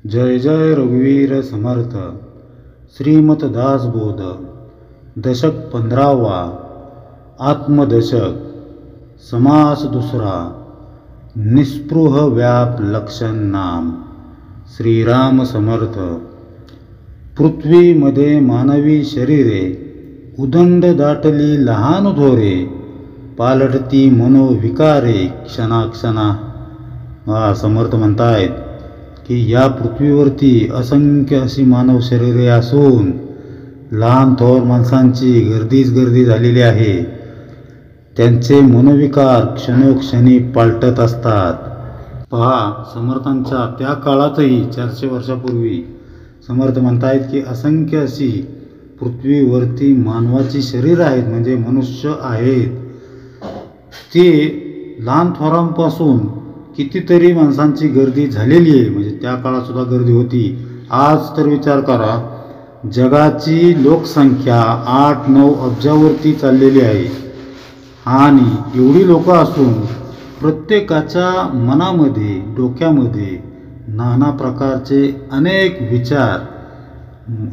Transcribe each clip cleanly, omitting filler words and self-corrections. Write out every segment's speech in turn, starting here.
जय जय रघुवीर समर्थ. श्रीमत दासबोध. दशक 15वा. आत्मदशक. समास दुसरा. निस्पृह व्याप लक्षण नाम. श्रीराम समर्थ. पृथ्वीमध्ये मानवी शरीरे उदंड दाटली लहान थोरे, पालटती मनोविकारे क्षणाक्षणा. समर्थ म्हणतायत की या पृथ्वीवरती असंख्य अशी मानव शरीरे असून लहान थोर माणसांची गर्दी झालेली आहे. त्यांचे मनोविकार क्षणोक्षणी पालटत असतात. पहा, समर्थांच्या त्या काळातही 400 वर्षापूर्वी समर्थ म्हणतायत की असंख्य अशी पृथ्वीवरती मानवाची शरीर आहेत, म्हणजे मनुष्य आहेत. ते लहान थोरांपासून कितीतरी माणसांची गर्दी झालेली आहे. म्हणजे त्या काळात सुद्धा गर्दी होती. आज तर विचार करा, जगाची लोकसंख्या 8-9 अब्जावरती चाललेली आहे. आणि एवढी लोक असून प्रत्येकाच्या मनामध्ये डोक्यामध्ये नाना प्रकारचे अनेक विचार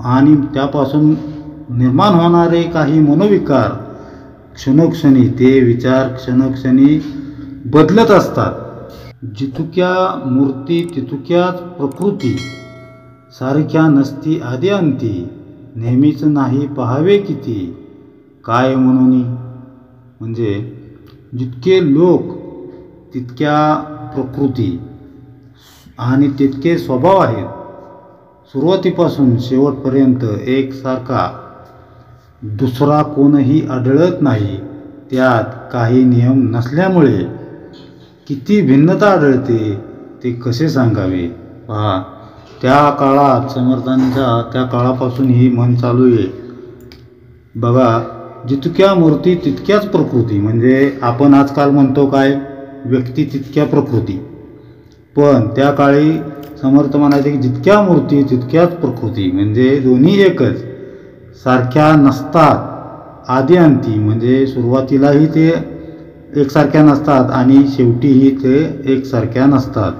आणि त्यापासून निर्माण होणारे काही मनोविकार क्षणोक्षणी ते विचार क्षणोक्षणी बदलत असतात. जितुक्या मूर्ती तितुक्याच प्रकृती, सारख्या नसती आदी अंती, नेहमीच नाही पहावे किती, काय म्हणून. म्हणजे जितके लोक तितक्या प्रकृती आणि तितके स्वभाव आहेत. सुरुवातीपासून शेवटपर्यंत एकसारखा दुसरा कोणही आढळत नाही. त्यात काही नियम नसल्यामुळे किती भिन्नता आढळते ते कसे सांगावे. पहा, त्या काळात समर्थांच्या त्या काळापासून ही म्हण चालू आहे. बघा, जितक्या मूर्ती तितक्याच प्रकृती. म्हणजे आपण आजकाल म्हणतो काय, व्यक्ती तितक्या प्रकृती. पण त्या काळी समर्थ म्हणायचे की जितक्या मूर्ती तितक्याच प्रकृती, म्हणजे दोन्ही एकच, सारख्या नसतात आदी अंती. म्हणजे सुरुवातीलाही ते एकसारख्या नसतात आणि शेवटीही ते एकसारख्या नसतात.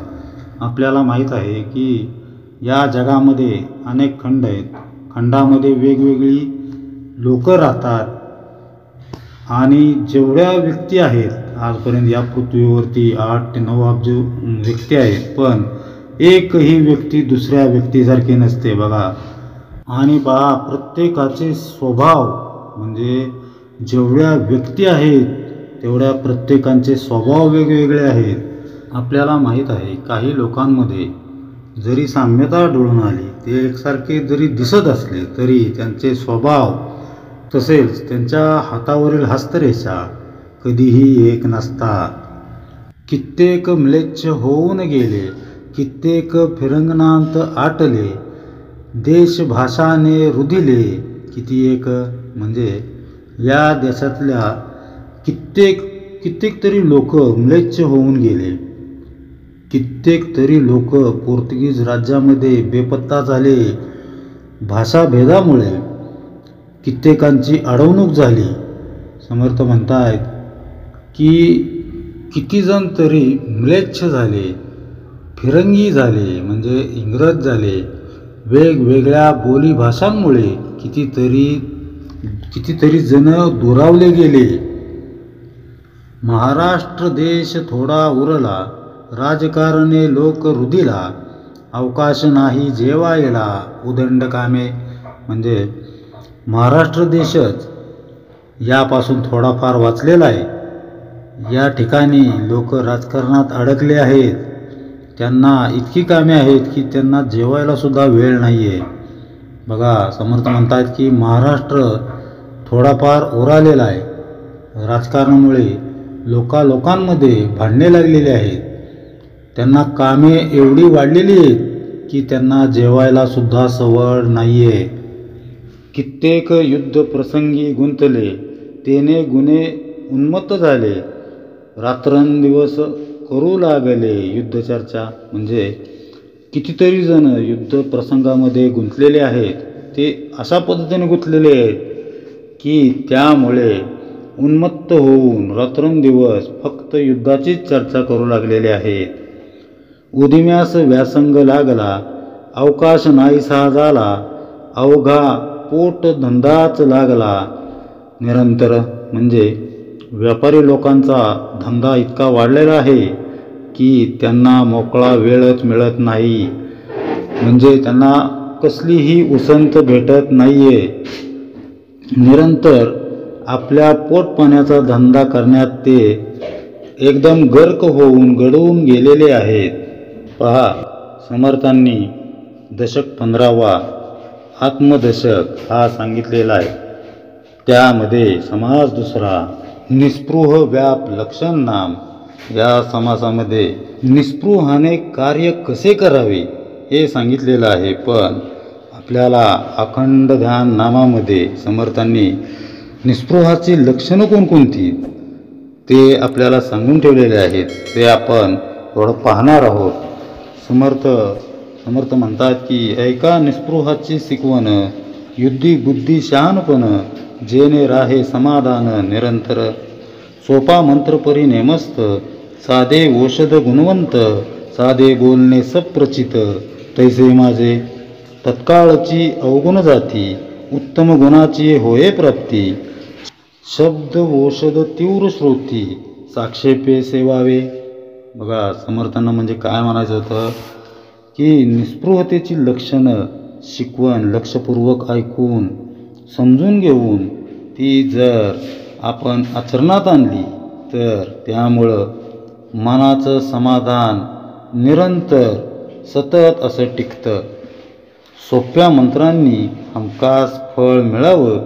आपल्याला माहीत आहे की या जगामध्ये अनेक खंड आहेत. खंडामध्ये वेगवेगळी लोक राहतात. आणि जेवढ्या व्यक्ती आहेत आजपर्यंत या पृथ्वीवरती 8 ते 9 अब्ज व्यक्ती आहेत, पण एकही व्यक्ती दुसऱ्या व्यक्तीसारखी नसते. बघा, आणि पहा, प्रत्येकाचे स्वभाव, म्हणजे जेवढ्या व्यक्ती आहेत तेवढ्या प्रत्येकांचे स्वभाव वेगवेगळे आहेत. आपल्याला माहीत आहे काही लोकांमध्ये जरी साम्यता आढळून आली, ते एकसारखे जरी दिसत असले तरी त्यांचे स्वभाव तसेच त्यांच्या हातावरील हस्तरेषा कधीही एक नसतात. कित्येक म्लेच्छ होऊन गेले, कित्येक फिरंगणांत आटले, देश भाषाने रुधिले किती एक. म्हणजे या देशातल्या कित्येक तरी लोक म्लेच्छ होऊन गेले. कित्येक तरी लोक पोर्तुगीज राज्यामध्ये बेपत्ता झाले. भाषाभेदामुळे कित्येकांची अडवणूक झाली. समर्थ म्हणतायत की किती जण तरी म्लेच्छ झाले, फिरंगी झाले, म्हणजे इंग्रज झाले. वेगवेगळ्या बोलीभाषांमुळे कितीतरी जण दुरावले गेले. महाराष्ट्र देश थोडा उरला, राजकारणे लोक रुधिला, अवकाश नाही जेवायला उदंड कामे. म्हणजे महाराष्ट्र देशच यापासून थोडाफार वाचलेला आहे. या ठिकाणी लोक राजकारणात अडकले आहेत. त्यांना इतकी कामे आहेत की त्यांना जेवायला सुद्धा वेळ नाही आहे. बघा, समर्थ म्हणतात की महाराष्ट्र थोडाफार उरालेला आहे. राजकारणामुळे लोकांमध्ये भांडणे लागलेले आहेत. त्यांना कामे एवढी वाढलेली आहेत की त्यांना जेवायला सुद्धा सवड नाही आहे. कित्येक युद्ध प्रसंगी गुंतले, तेने गुणे उन्मत्त झाले, रात्रंदिवस करू लागले युद्धचर्चा. म्हणजे कितीतरी जण युद्ध प्रसंगामध्ये गुंतलेले आहेत. ते अशा पद्धतीने गुंतलेले आहेत की त्यामुळे उन्मत्त होऊन रात्रंदिवस फक्त युद्धाचीच चर्चा करू लागलेले आहेत. उदिम्यास व्यासंग लागला, अवकाश नाहीसा झाला, अवघा पोट धंदाच लागला. निरंतर म्हणजे व्यापारी लोकांचा धंदा इतका वाढलेला आहे की त्यांना मोकळा वेळच मिळत नाही. म्हणजे त्यांना कसलीही उसंत भेटत नाहीये. निरंतर आपल्या पोटपाण्याचा धंदा करण्यात ते एकदम गर्क होऊन गढून गेलेले आहेत. पहा, समर्थांनी दशक 15वा आत्मदशक हा सांगितलेला आहे. त्यामध्ये समास दुसरा निस्पृह व्याप लक्षण नाम या समासामध्ये निस्पृहाने कार्य कसे करावे हे सांगितलेलं आहे. पण आपल्याला अखंड ध्यान नामामध्ये समर्थांनी निस्पृहाची लक्षणं कोणकोणती ते आपल्याला सांगून ठेवलेले आहेत. ते आपण थोडं पाहणार आहोत. समर्थ म्हणतात की ऐका निस्पृहाची शिकवण, युद्धी बुद्धी शहाणपण, जेने राहे समाधान निरंतर. सोपा मंत्र परी नेमस्त, साधे औषध गुणवंत, साधे बोलणे सप्रचित. तैसे माझे तत्काळची अवगुण जाती, उत्तम गुणाची होये प्राप्ती. शब्द औषध तीव्र श्रोती, साक्षेपे सेवावे. बघा, समर्थांना म्हणजे काय म्हणायचं होतं की निस्पृहतेची लक्षणं शिकवण लक्षपूर्वक ऐकून समजून घेऊन ती जर आपण आचरणात आणली तर त्यामुळं मनाचं समाधान निरंतर सतत असं टिकतं. सोप्या मंत्रांनी हमखास फळ मिळावं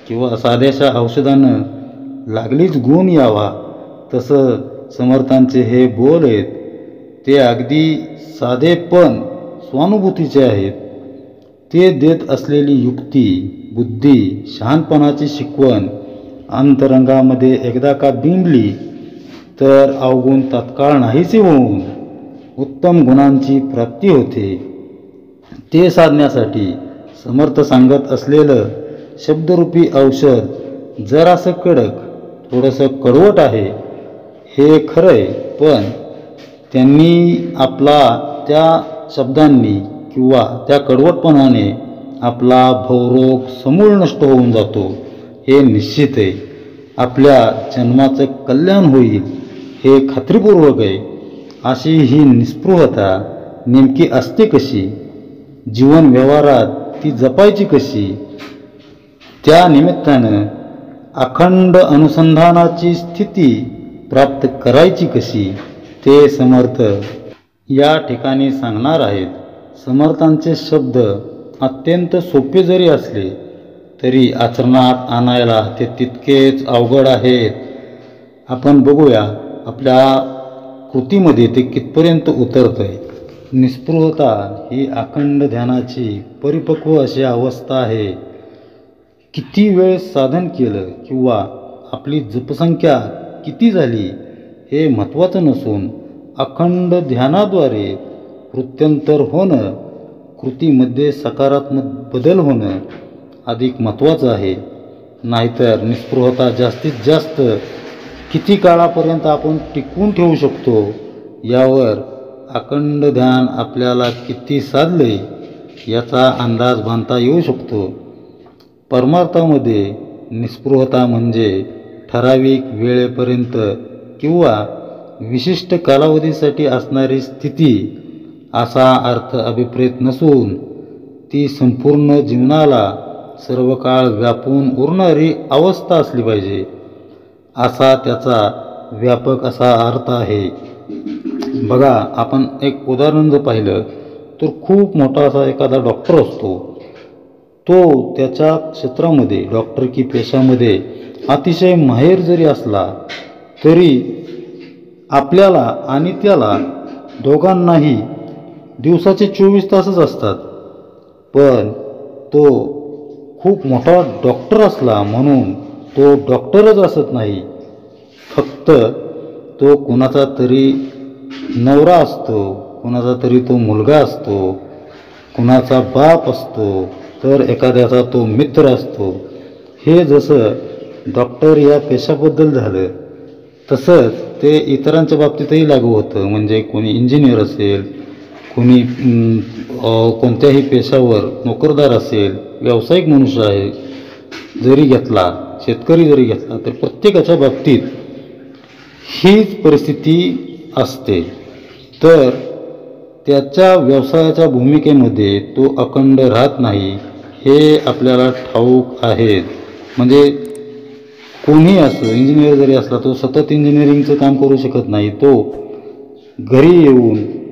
किंवा साध्याशा औषधानं लागलीच गुण यावा, तसं समर्थांचे हे बोल आहेत ते अगदी साधे पण स्वानुभूतीचे आहेत. ते देत असलेली युक्ती, बुद्धी, शहाणपणाची शिकवण अंतरंगामध्ये एकदा का बिंबली तर अवगुण तात्काळ नाहीसे होऊन उत्तम गुणांची प्राप्ती होते. ते साधण्यासाठी समर्थ सांगत असलेलं शब्दरूपी औषध जरासं कडक, थोडंसं कडवट आहे हे खरं आहे. पण त्यांनी आपला त्या शब्दांनी किंवा त्या कडवटपणाने आपला भवरोग समूळ नष्ट होऊन जातो हे निश्चित आहे. आपल्या जन्माचं कल्याण होईल हे खात्रीपूर्वक आहे. अशी ही निस्पृहता नेमकी असते कशी, जीवन व्यवहारात ती जपायची कशी, त्या निमित्तानं अखंड अनुसंधानाची स्थिती प्राप्त करायची कशी ते समर्थ या ठिकाणी सांगणार आहेत. समर्थांचे शब्द अत्यंत सोपे जरी असले तरी आचरणात आणायला ते तितकेच अवघड आहेत. आपण बघूया आपल्या कृतीमध्ये ते कितपर्यंत उतरतंय. निस्पृहता ही अखंड ध्यानाची परिपक्व अशी अवस्था आहे. किती वेळ साधन केलं किंवा आपली जपसंख्या किती झाली हे महत्त्वाचं नसून अखंड ध्यानाद्वारे कृत्यंतर होणं, कृतीमध्ये सकारात्मक बदल होणं अधिक महत्त्वाचं आहे. नाहीतर निस्पृहता जास्तीत जास्त किती काळापर्यंत आपण टिकवून ठेवू शकतो यावर अखंड ध्यान आपल्याला किती साधले याचा अंदाज बांधता येऊ शकतो. परमार्थामध्ये निस्पृहता म्हणजे ठराविक वेळेपर्यंत किंवा विशिष्ट कालावधीसाठी असणारी स्थिती असा अर्थ अभिप्रेत नसून ती संपूर्ण जीवनाला सर्व काळ व्यापून उरणारी अवस्था असली पाहिजे असा त्याचा व्यापक असा अर्थ आहे. बघा, आपण एक उदाहरण जर पाहिलं तर खूप मोठा असा एखादा डॉक्टर असतो. तो त्याच्या क्षेत्रामध्ये डॉक्टरकी पेशामध्ये अतिशय माहेर जरी असला तरी आपल्याला आणि त्याला दोघांनाही दिवसाचे 24 तासच असतात. पण तो खूप मोठा डॉक्टर असला म्हणून तो डॉक्टरच असत नाही. फक्त तो कुणाचा तरी नवरा असतो, कुणाचा तरी तो मुलगा असतो, कुणाचा बाप असतो, तर एखाद्याचा तो मित्र असतो. हे जसं डॉक्टर या पेशाबद्दल झालं तसंच ते इतरांच्या बाबतीतही लागू होतं. म्हणजे कोणी इंजिनियर असेल, कोणी कोणत्याही पेशावर नोकरदार असेल, व्यावसायिक मनुष्य आहे जरी घेतला, शेतकरी जरी घेतला, तर प्रत्येकाच्या बाबतीत हीच परिस्थिती असते. तर त्याच्या व्यवसायाच्या भूमिकेमध्ये तो अखंड राहत नाही हे आपल्याला ठाऊक आहे. म्हणजे कोणीही असो, इंजिनियर जरी असला तो सतत इंजिनिअरिंगचं काम करू शकत नाही. तो घरी येऊन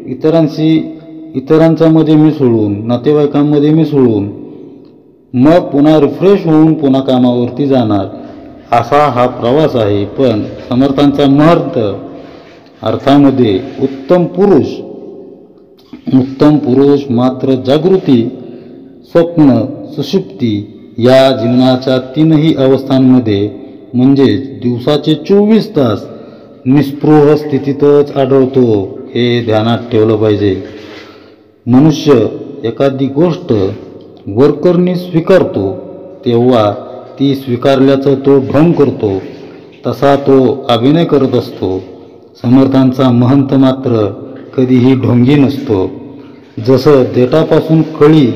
इतरांच्यामध्ये मिसळून, नातेवाईकांमध्ये मिसळून मग पुन्हा रिफ्रेश होऊन पुन्हा कामावरती जाणार, असा हा प्रवास आहे. पण समर्थांचा महर्त अर्थामध्ये उत्तम पुरुष मात्र जागृती, स्वप्न, सुषुप्ती या जीवनाच्या तीनही अवस्थांमध्ये म्हणजेच दिवसाचे 24 तास निस्पृह स्थितीतच आढळतो, हे ध्यानात ठेवलं पाहिजे. मनुष्य एखादी गोष्ट वरकरणी स्वीकारतो तेव्हा ती स्वीकारल्याचं तो ढोंग करतो, तसा तो अभिनय करत असतो. समर्थांचा महंत मात्र कधीही ढोंगी नसतो. जसं देठापासून कळी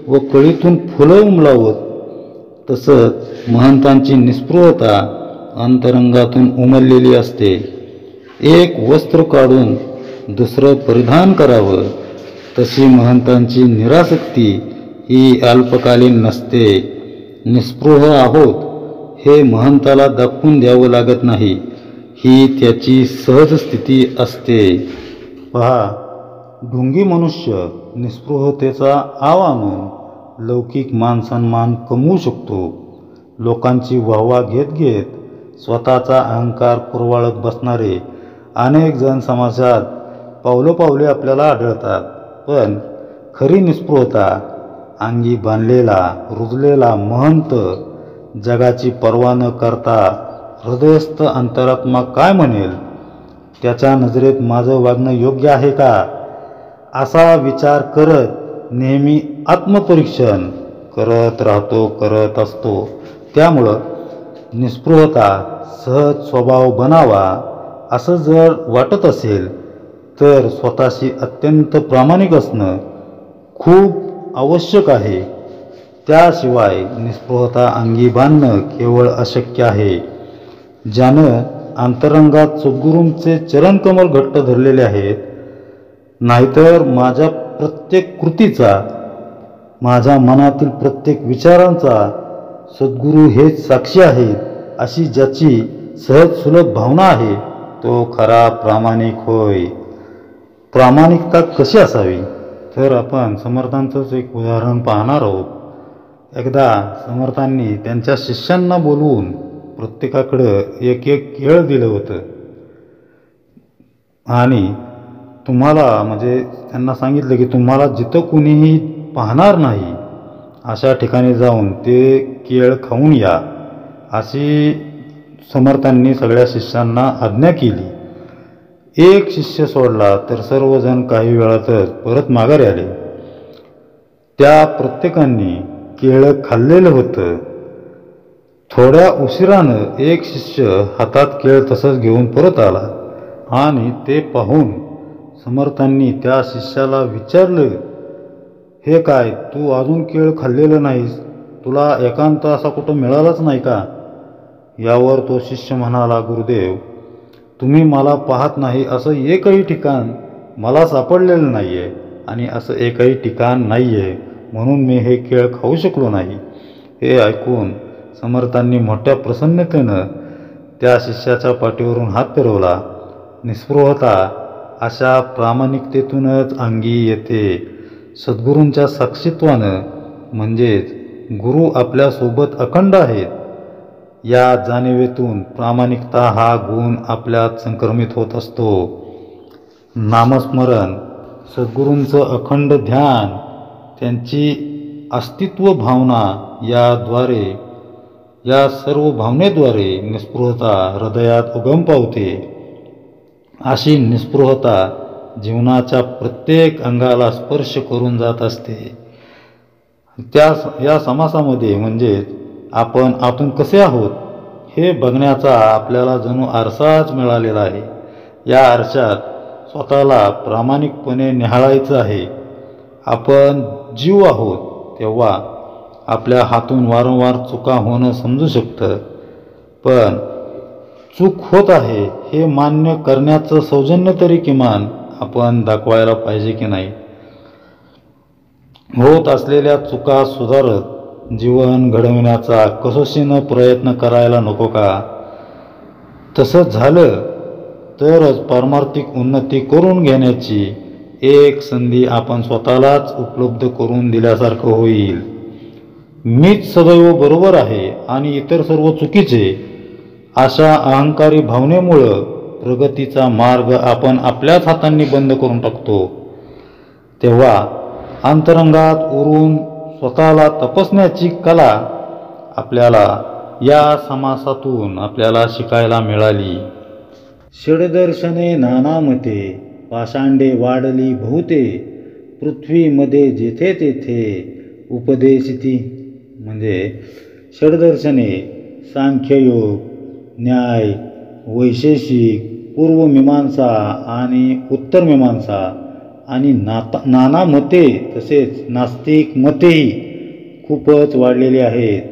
व कळीतून फुलं उमलावत, तसंच महंतांची निस्पृहता अंतरंगातून उमललेली असते. एक वस्त्र काढून दुसरं परिधान करावं, तशी महंतांची निरासक्ती ही अल्पकालीन नसते. निस्पृह आहोत हे महंताला दाखवून द्यावं लागत नाही, ही त्याची सहज स्थिती असते. पहा, ढोंगी मनुष्य निस्पृहतेचा आव आणून लौकिक मानसन्मान कमवू शकतो. लोकांची वाहवा घेत घेत स्वतःचा अहंकार कुरवाळत बसणारे अनेक जण समाजात पावलोपावले आपल्याला आढळतात. पण खरी निस्पृहता, अंगी बांधलेला रुजलेला महंत जगाची पर्वा न करता हृदयस्थ अंतरात्मा काय म्हणेल, त्याच्या नजरेत माझं वागणं योग्य आहे का, असा विचार करत नेहमी आत्मपरीक्षण करत असतो. त्यामुळं निस्पृहता सहज स्वभाव बनावा असं जर वाटत असेल तर स्वतःशी अत्यंत प्रामाणिक असणं खूप आवश्यक आहे. त्याशिवाय निस्पृहता अंगी बांधणं केवळ अशक्य आहे. ज्यानं अंतरंगात सद्गुरूंचे चरणकमल घट्ट धरलेले आहेत, नाहीतर माझ्या प्रत्येक कृतीचा, माझ्या मनातील प्रत्येक विचारांचा सद्गुरू हेच साक्षी आहेत, अशी ज्याची सहज सुलभ भावना आहे, तो खरा प्रामाणिक होय. प्रामाणिकता कशी असावी, तर आपण समर्थांचंच एक उदाहरण पाहणार आहोत. एकदा समर्थांनी त्यांच्या शिष्यांना बोलवून प्रत्येकाकडं एक केळ दिलं होतं आणि तुम्हाला, म्हणजे त्यांना सांगितलं की तुम्हाला जिथं कुणीही पाहणार नाही अशा ठिकाणी जाऊन ते केळ खाऊन या, अशी समर्थांनी सगळ्या शिष्यांना आज्ञा केली. एक शिष्य सोडला तर सर्वजण काही वेळातच परत माघारी आले. त्या प्रत्येकाने केळं खाल्लेलं होतं. थोड्या उशिरानं एक शिष्य हातात केळ तसंच घेऊन परत आला आणि ते पाहून समर्थांनी त्या शिष्याला विचारलं, हे काय, तू अजून केळ खाल्लेलं नाहीस, तुला एकांत असा कुठं मिळालाच नाही का? यावर तो शिष्य म्हणाला, गुरुदेव, तुम्ही मला पाहत नाही असं एकही ठिकाण मला सापडलेलं नाही आहे आणि असं एकही ठिकाण नाही आहे, म्हणून मी हे केळ खाऊ शकलो नाही. हे ऐकून समर्थांनी मोठ्या प्रसन्नतेनं त्या शिष्याच्या पाठीवरून हात फिरवला. निस्पृहता अशा प्रामाणिकतेतूनच अंगी येते. सद्गुरूंच्या साक्षीत्वानं, म्हणजेच गुरु आपल्यासोबत अखंड आहेत, या जाणीवेतून प्रामाणिकता हा गुण आपल्यात संक्रमित होत असतो. नामस्मरण, सद्गुरूंचं अखंड ध्यान, त्यांची अस्तित्व भावना या सर्व भावनेद्वारे निस्पृहता हृदयात उगम पावते. अशी निस्पृहता जीवनाच्या प्रत्येक अंगाला स्पर्श करून जात असते. या समासामध्ये म्हणजेच आपण आतून कसे आहोत हे बघण्याचा आपल्याला जणू आरसाच मिळालेला आहे. या आरशात स्वतःला प्रामाणिकपणे निहाळायचं आहे. आपण जीव आहोत तेव्हा आपल्या हातून वारंवार चुका होणं समजू शकतं, पण चूक होत आहे हे मान्य करण्याचं सौजन्य तरी किमान आपण दाखवायला पाहिजे की नाही. होत असलेल्या चुका सुधारत जीवन घडविण्याचा कसोशीनं प्रयत्न करायला नको का? तसं झालं तरच पारमार्थिक उन्नती करून घेण्याची एक संधी आपण स्वतःलाच उपलब्ध करून दिल्यासारखं होईल. मीच सदैव बरोबर आहे आणि इतर सर्व चुकीचे, अशा अहंकारी भावनेमुळं प्रगतीचा मार्ग आपण आपल्याच हातांनी बंद करून टाकतो. तेव्हा अंतरंगात उरून स्वतःला तपासण्याची कला आपल्याला या समासातून आपल्याला शिकायला मिळाली. षडदर्शने नाना मते, पाषांडे वाढली बहुते, पृथ्वीमध्ये जेथे तेथे उपदेशिती. म्हणजे षडदर्शने सांख्ययोग, न्याय, वैशेषिक, पूर्वमीमांसा आणि उत्तरमीमांसा आणि नाना मते तसेच नास्तिक मतेही खूपच वाढलेली आहेत.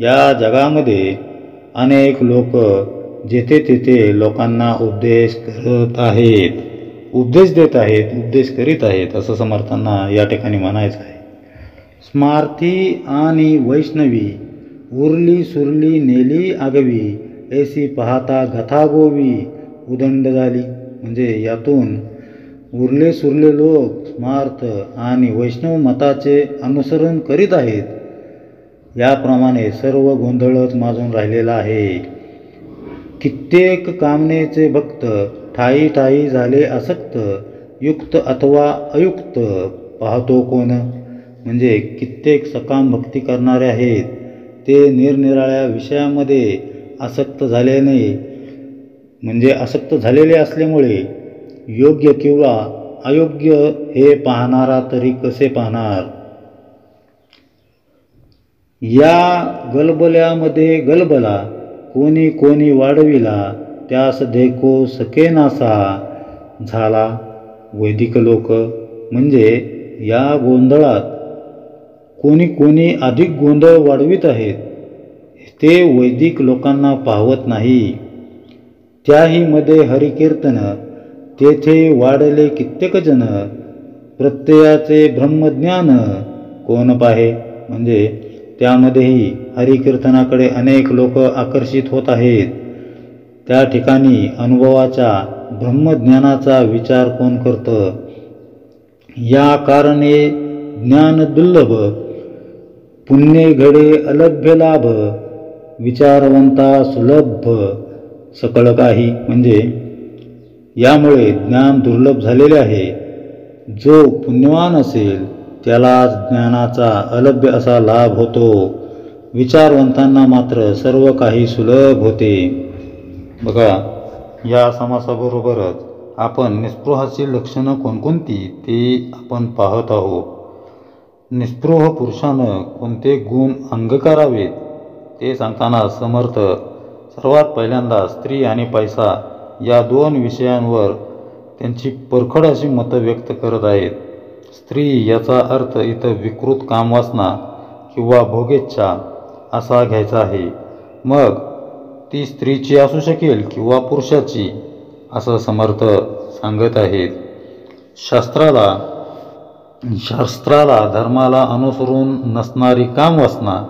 या जगामध्ये अनेक लोक जेथे तेथे लोकांना उपदेश करत आहेत, उपदेश देत आहेत, उपदेश करीत आहेत असं समर्थांना या ठिकाणी म्हणायचं आहे. स्मार्थी आणि वैष्णवी उरली सुरली नेली आगवी, ऐसी पाहता गथागोवी उदंड झाली. म्हणजे यातून उरले सुरले लोक स्मार्थ आणि वैष्णव मताचे अनुसरण करीत आहेत, याप्रमाणे सर्व गोंधळच माजून राहिलेला आहे. कित्येक कामनेचे भक्त ठाई ठाई झाले आसक्त, युक्त अथवा अयुक्त पाहतो कोण. म्हणजे कित्येक सकाम भक्ती करणारे आहेत, ते निरनिराळ्या विषयामध्ये आसक्त झालेले असल्यामुळे योग्य किंवा अयोग्य हे पाहणारा तरी कसे पाहणार. या गलबल्यामध्ये गलबला कोणी कोणी वाढविला, त्यास देखो सकेनासा झाला. वैदिक लोक म्हणजे या गोंधळात कोणी कोणी अधिक गोंधळ वाढवित आहेत, ते वैदिक लोकांना पाहवत नाही. त्याही मध्ये हरिकीर्तन, तेथे वाढले कित्येक जन, प्रत्ययाचे ब्रह्मज्ञान कोण पाहे. म्हणजे त्यामध्येही हरिकीर्तनाकडे अनेक लोक आकर्षित होत आहेत. त्या ठिकाणी अनुभवाच्या ब्रह्मज्ञानाचा विचार कोण करतं. या कारणे ज्ञान दुर्लभ, पुण्य घडे अलभ्य लाभ, विचारवंता सुलभ सकळ काही. म्हणजे यामुळे ज्ञान दुर्लभ झालेले आहे. जो पुण्यवान असेल त्यालाच ज्ञानाचा अलभ्य असा लाभ होतो, विचारवंतांना मात्र सर्व काही सुलभ होते. बघा, या समासाबरोबरच आपण निस्पृहाची लक्षणं कोणकोणती ते आपण पाहत आहोत. निस्पृह पुरुषानं कोणते गुण अंगीकारावेत ते सांगताना समर्थ सर्वात पहिल्यांदा स्त्री आणि पैसा या दोन विषयांवर त्यांची परखड अशी मतं व्यक्त करत आहेत. स्त्री याचा अर्थ इथं विकृत कामवासना किंवा भोगेच्छा असा घ्यायचा आहे. मग ती स्त्रीची असू शकेल किंवा पुरुषाची असं समर्थ सांगत आहेत. शास्त्राला धर्माला अनुसरून नसणारी कामवासना,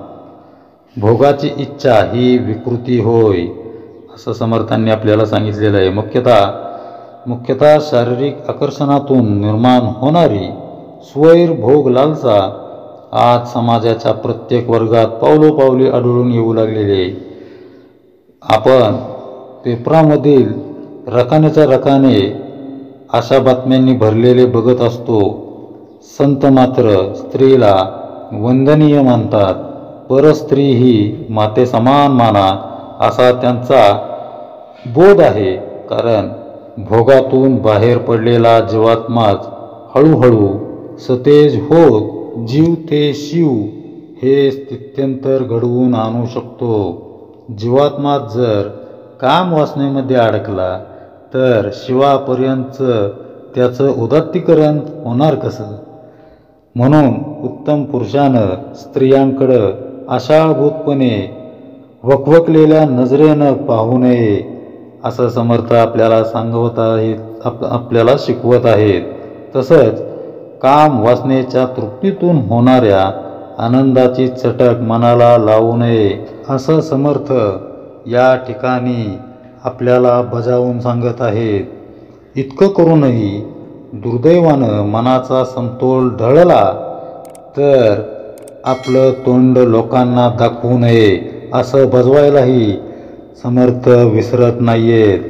भोगाची इच्छा ही विकृती होय असं समर्थांनी आपल्याला सांगितलेलं आहे. मुख्यतः शारीरिक आकर्षणातून निर्माण होणारी स्वैर भोग लालसा आज समाजाच्या प्रत्येक वर्गात पावलोपावली आढळून येऊ लागलेली आहे. आपण पेपरामधील रकानेच्या रकाने अशा बातम्यांनी भरलेले बघत असतो. संत मात्र स्त्रीला वंदनीय मानतात, परस्त्री ही माते समान माना असा त्यांचा बोध आहे. कारण भोगातून बाहेर पडलेला जीवात्माच हळूहळू सतेज होत जीव ते शिव हे स्थित्यंतर घडवून आणू शकतो. जीवात्मा जर काम वासनेमध्ये अडकला तर शिवापर्यंत त्याचं उदात्तीकरण होणार कसं? म्हणून उत्तम पुरुषानं स्त्रियांकडं आशाळभूतपणे वकवकलेल्या नजरेनं पाहू नये असं समर्थ आपल्याला सांगवत आहेत, आपल्याला शिकवत आहेत. तसंच काम वासनेच्या तृप्तीतून होणाऱ्या आनंदाची चटक मनाला लावू नये असं समर्थ या ठिकाणी आपल्याला बजावून सांगत आहेत. इतकं करूनही दुर्दैवानं मनाचा समतोल ढळला तर आपलं तोंड लोकांना दाखवू नये असं बजवायलाही समर्थ विसरत नाहीयेत.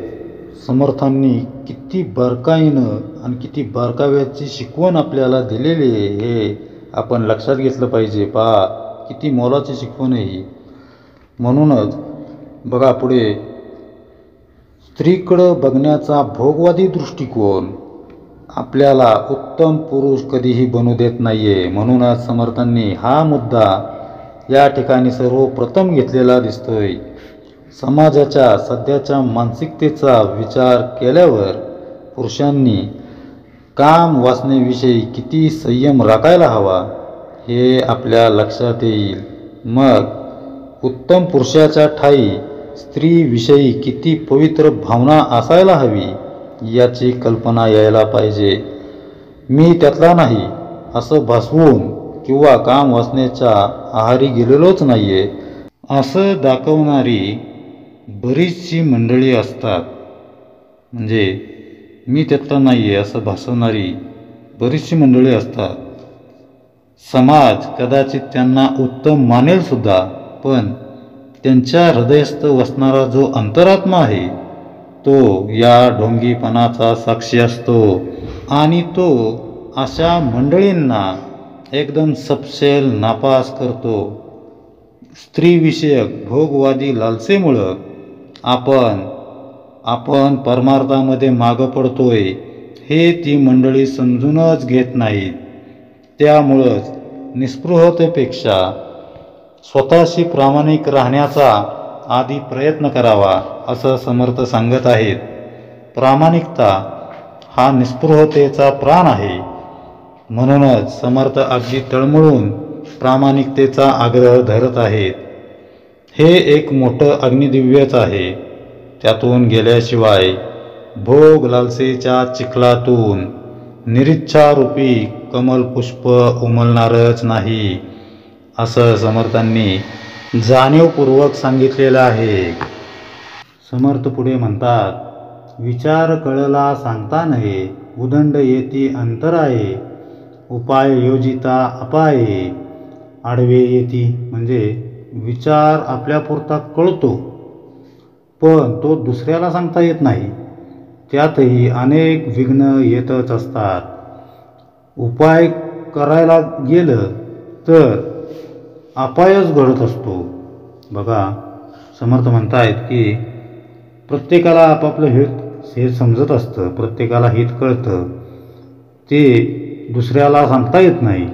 समर्थांनी किती बारकाईनं आणि किती बारकाव्याची शिकवण आपल्याला दिलेली आहे हे आपण लक्षात घेतलं पाहिजे. पहा किती मोलाची शिकवण आहे ही. म्हणूनच बघा पुढे, स्त्रीकडं बघण्याचा भोगवादी दृष्टिकोन आपल्याला उत्तम पुरुष कधीही बनू देत नाहीये. म्हणूनच समर्थांनी हा मुद्दा या ठिकाणी सर्वप्रथम घेतलेला दिसतोय. समाजाच्या सध्याच्या मानसिकतेचा विचार केल्यावर पुरुषांनी काम वासनेविषयी किती संयम राखायला हवा हे आपल्या लक्षात येईल. मग उत्तम पुरुषाच्या ठायी स्त्रीविषयी किती पवित्र भावना असायला हवी याची कल्पना यायला पाहिजे. मी त्यातला नाही असं भासवून किंवा काम वासनेच्या आहारी गेलेलोच नाहीये असं दाखवणारी बरीचशी मंडळी असतात. म्हणजे मी त्यातला नाही आहे असं भासवणारी बरीचशी मंडळी असतात. समाज कदाचित त्यांना उत्तम मानेल सुद्धा, पण त्यांच्या हृदयस्थ वसणारा जो अंतरात्मा आहे तो या ढोंगीपणाचा साक्षी असतो आणि तो अशा मंडळींना एकदम सपशेल नापास करतो. स्त्रीविषयक भोगवादी लालसेमुळं आपण परमार्थामध्ये मागं पडतोय हे ती मंडळी समजूनच घेत नाहीत. त्यामुळंच निस्पृहतेपेक्षा स्वतःशी प्रामाणिक राहण्याचा आधी प्रयत्न करावा असं समर्थ सांगत आहेत. प्रामाणिकता हा निस्पृहतेचा प्राण आहे. म्हणूनच समर्थ अगदी तळमळून प्रामाणिकतेचा आग्रह धरत आहेत. हे एक मोठं अग्निदिव्यच आहे. त्यातून गेल्याशिवाय भोग लालसेच्या चिखलातून निरीच्छारूपी कमलपुष्प उमलणारच नाही असं समर्थांनी जाणीवपूर्वक सांगितलेलं आहे. समर्थ पुढे म्हणतात, विचार कळला सांगता नये, उदंड येती अंतराये, उपाय योजिता अपाये. आडवे येती म्हणजे विचार आपल्यापुरता कळतो पण तो दुसऱ्याला सांगता येत नाही. त्यातही अनेक विघ्न येतच असतात. उपाय करायला गेलं तर अपायच घडत असतो. बघा समर्थ म्हणतायत की प्रत्येकाला आपापलं हित हे समजत असतं, प्रत्येकाला हित कळतं, ते दुसऱ्याला सांगता येत नाही.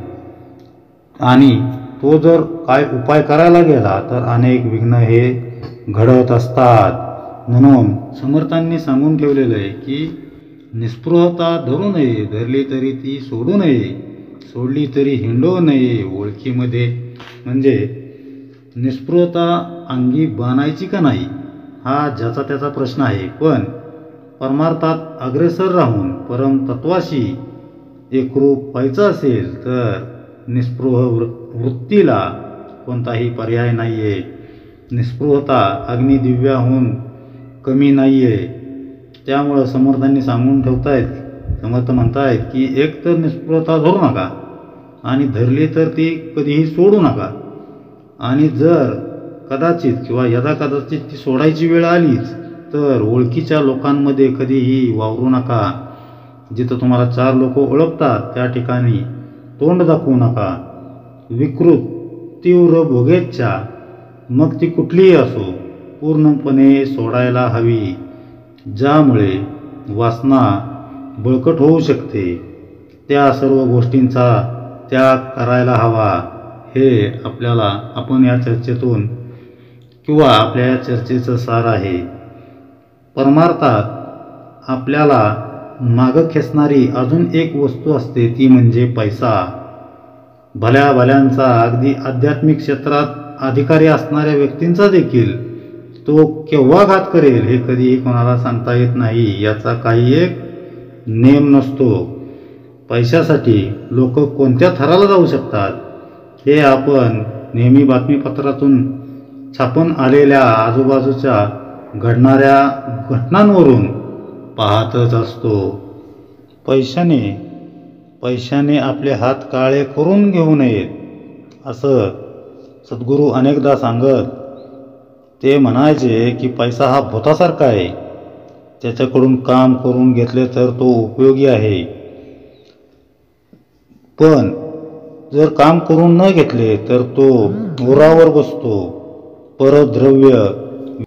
आणि तो जर काय उपाय करायला गेला तर अनेक विघ्न हे घडत असतात. म्हणून समर्थांनी सांगून ठेवलेलं आहे की निस्पृहता धरू नये, धरली तरी ती सोडू नये, सोडली तरी हिंडू नये ओळखीमध्ये. म्हणजे निस्पृहता अंगी बाणायची का नाही हा ज्याचा त्याचा प्रश्न आहे, पण परमार्थात अग्रेसर राहून परमतत्वाशी एकरूप व्हायचं असेल तर निस्पृह वृत्तीला कोणताही पर्याय नाही आहे. निस्पृहता अग्निदिव्याहून कमी नाही आहे. त्यामुळं समर्थांनी सांगून ठेवतायत, समर्थ म्हणतायत की एक तर निस्पृहता धरू नका आणि धरली तर ती कधीही सोडू नका. आणि जर कदाचित किंवा यदाकदाचित ती सोडायची वेळ आलीच तर ओळखीच्या लोकांमध्ये कधीही वावरू नका. जिथं तुम्हाला 4 लोक ओळखतात त्या ठिकाणी तोंड दाखवू नका. विकृत तीव्र भोगेच्छा मग ती कुठलीही असो पूर्णपणे सोडायला हवी, ज्यामुळे वासना बळकट होऊ शकते. त्या सर्व गोष्टींचा त्याग करायला हवा. हे आपण या चर्चेतून किंवा आपल्या या चर्चेचं सार आहे. परमार्थात आपल्याला मागं खेचणारी अजून एक वस्तू असते, ती म्हणजे पैसा. भल्या भल्यांचा, अगदी आध्यात्मिक क्षेत्रात अधिकारी असणाऱ्या व्यक्तींचा देखील तो केव्हा घात करेल हे कधीही कोणाला सांगता येत नाही. याचा काही एक नेम नसतो. पैशासाठी लोक कोणत्या थराला जाऊ शकतात हे आपण नेहमी बातमीपत्रातून छापून आलेल्या आजूबाजूच्या घडणाऱ्या घटनांवरून पाहतच असतो. पैशाने आपले हात काळे करून घेऊ नयेत असं सद्गुरू अनेकदा सांगत. ते म्हणायचे की पैसा हा भूतासारखा आहे. त्याच्याकडून काम करून घेतले तर तो उपयोगी आहे, पण जर काम करून न घेतले तर तो उरावर बसतो. परद्रव्य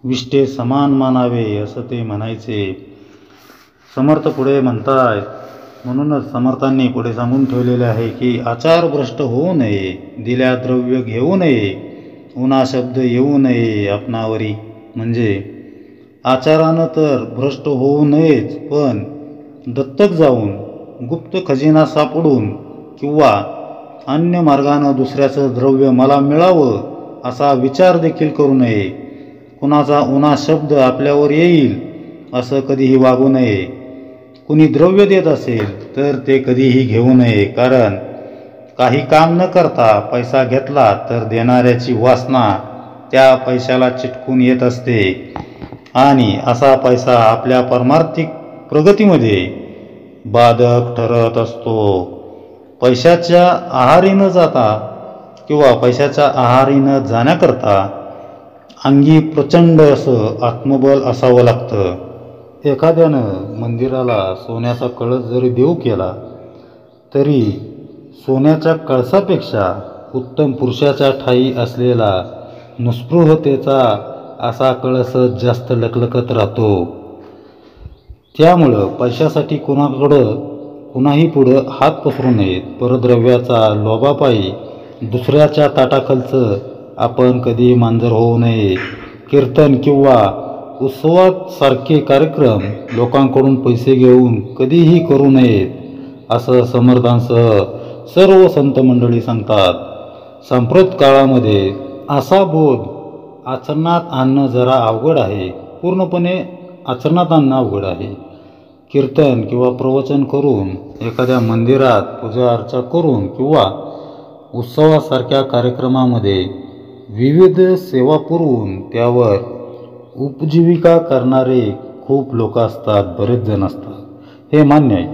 विष्टे समान मानावे असं ते म्हणायचे. समर्थ पुढे म्हणतायत, म्हणूनच समर्थांनी पुढे सांगून ठेवलेले आहे की आचार भ्रष्ट होऊ नये, दिल्या द्रव्य घेऊ नये, उना शब्द येऊ नये आपणावरी. म्हणजे आचारानं तर भ्रष्ट होऊ नयेच, पण दत्तक जाऊन गुप्त खजिना सापडून किंवा अन्य मार्गानं दुसऱ्याचं द्रव्य मला मिळावं असा विचार देखील करू नये. कुणाचा उना शब्द आपल्यावर येईल असं कधीही वागू नये. कुणी द्रव्य देत असेल तर ते कधीही घेऊ नये, कारण काही काम न करता पैसा घेतला तर देणाऱ्याची वासना त्या पैशाला चिटकून येत असते आणि असा पैसा आपल्या परमार्थिक प्रगतीमध्ये बाधक ठरत असतो. पैशाच्या आहारी न जाता किंवा पैशाच्या आहारी न जाण्याकरता अंगी प्रचंड असं आत्मबल असावं लागतं. एखाद्यानं मंदिराला सोन्याचा कळस जरी देऊ केला तरी सोन्याच्या कळसापेक्षा उत्तम पुरुषाच्या ठायी असलेला निस्पृहतेचा असा कळस जास्त लकलकत राहतो. त्यामुळं पैशासाठी कुणाही पुढं हात पसरू नयेत. परद्रव्याचा लोभापायी दुसऱ्याच्या ताटाखालचं आपण कधी मांजर होऊ नये. कीर्तन किंवा उत्सवात सारखे कार्यक्रम लोकांकडून पैसे घेऊन कधीही करू नयेत असं समर्थांसह सर्व संत मंडळी सांगतात. सांप्रत काळामध्ये असा बोध आचरणात आणणं जरा अवघड आहे, पूर्णपणे आचरणात आणणं अवघड आहे. कीर्तन किंवा प्रवचन करून, एखाद्या मंदिरात पूजा अर्चा करून किंवा उत्सवासारख्या कार्यक्रमामध्ये विविध सेवा पुरवून त्यावर उपजीविका करणारे खूप लोक असतात, बरेच जण असतात, हे मान्य आहे.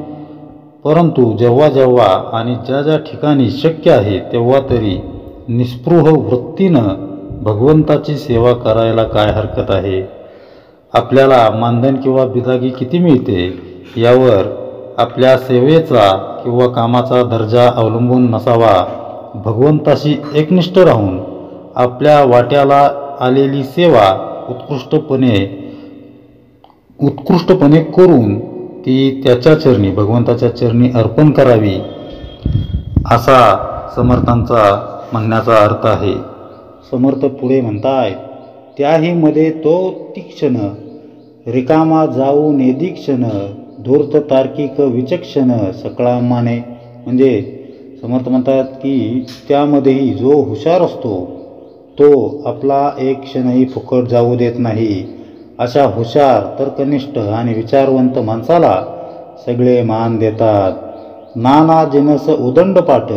परंतु जेव्हा जेव्हा आणि ज्या ज्या ठिकाणी शक्य आहे तेव्हा तरी निस्पृह वृत्तीनं भगवंताची सेवा करायला काय हरकत आहे. आपल्याला मानधन किंवा बिदागी किती मिळते यावर आपल्या सेवेचा किंवा कामाचा दर्जा अवलंबून नसावा. भगवंताशी एकनिष्ठ राहून आपल्या वाट्याला आलेली सेवा उत्कृष्टपणे करून ती त्याच्या चरणी, भगवंताच्या चरणी अर्पण करावी असा समर्थांचा म्हणण्याचा अर्थ आहे. समर्थ पुढे म्हणतायत, त्याही मध्ये तो तीक्ष्ण रिकामा जाऊ नेदिक्षण धूर्त तार्किक विचक्षण सकळा माने. म्हणजे समर्थ म्हणतात की त्यामध्येही जो हुशार असतो तो आपला एक क्षणही फुकट जाऊ देत नाही. अशा हुशार, तर्कनिष्ठ आणि विचारवंत माणसाला सगळे मान देतात. नाना जिनस उदंडपाठ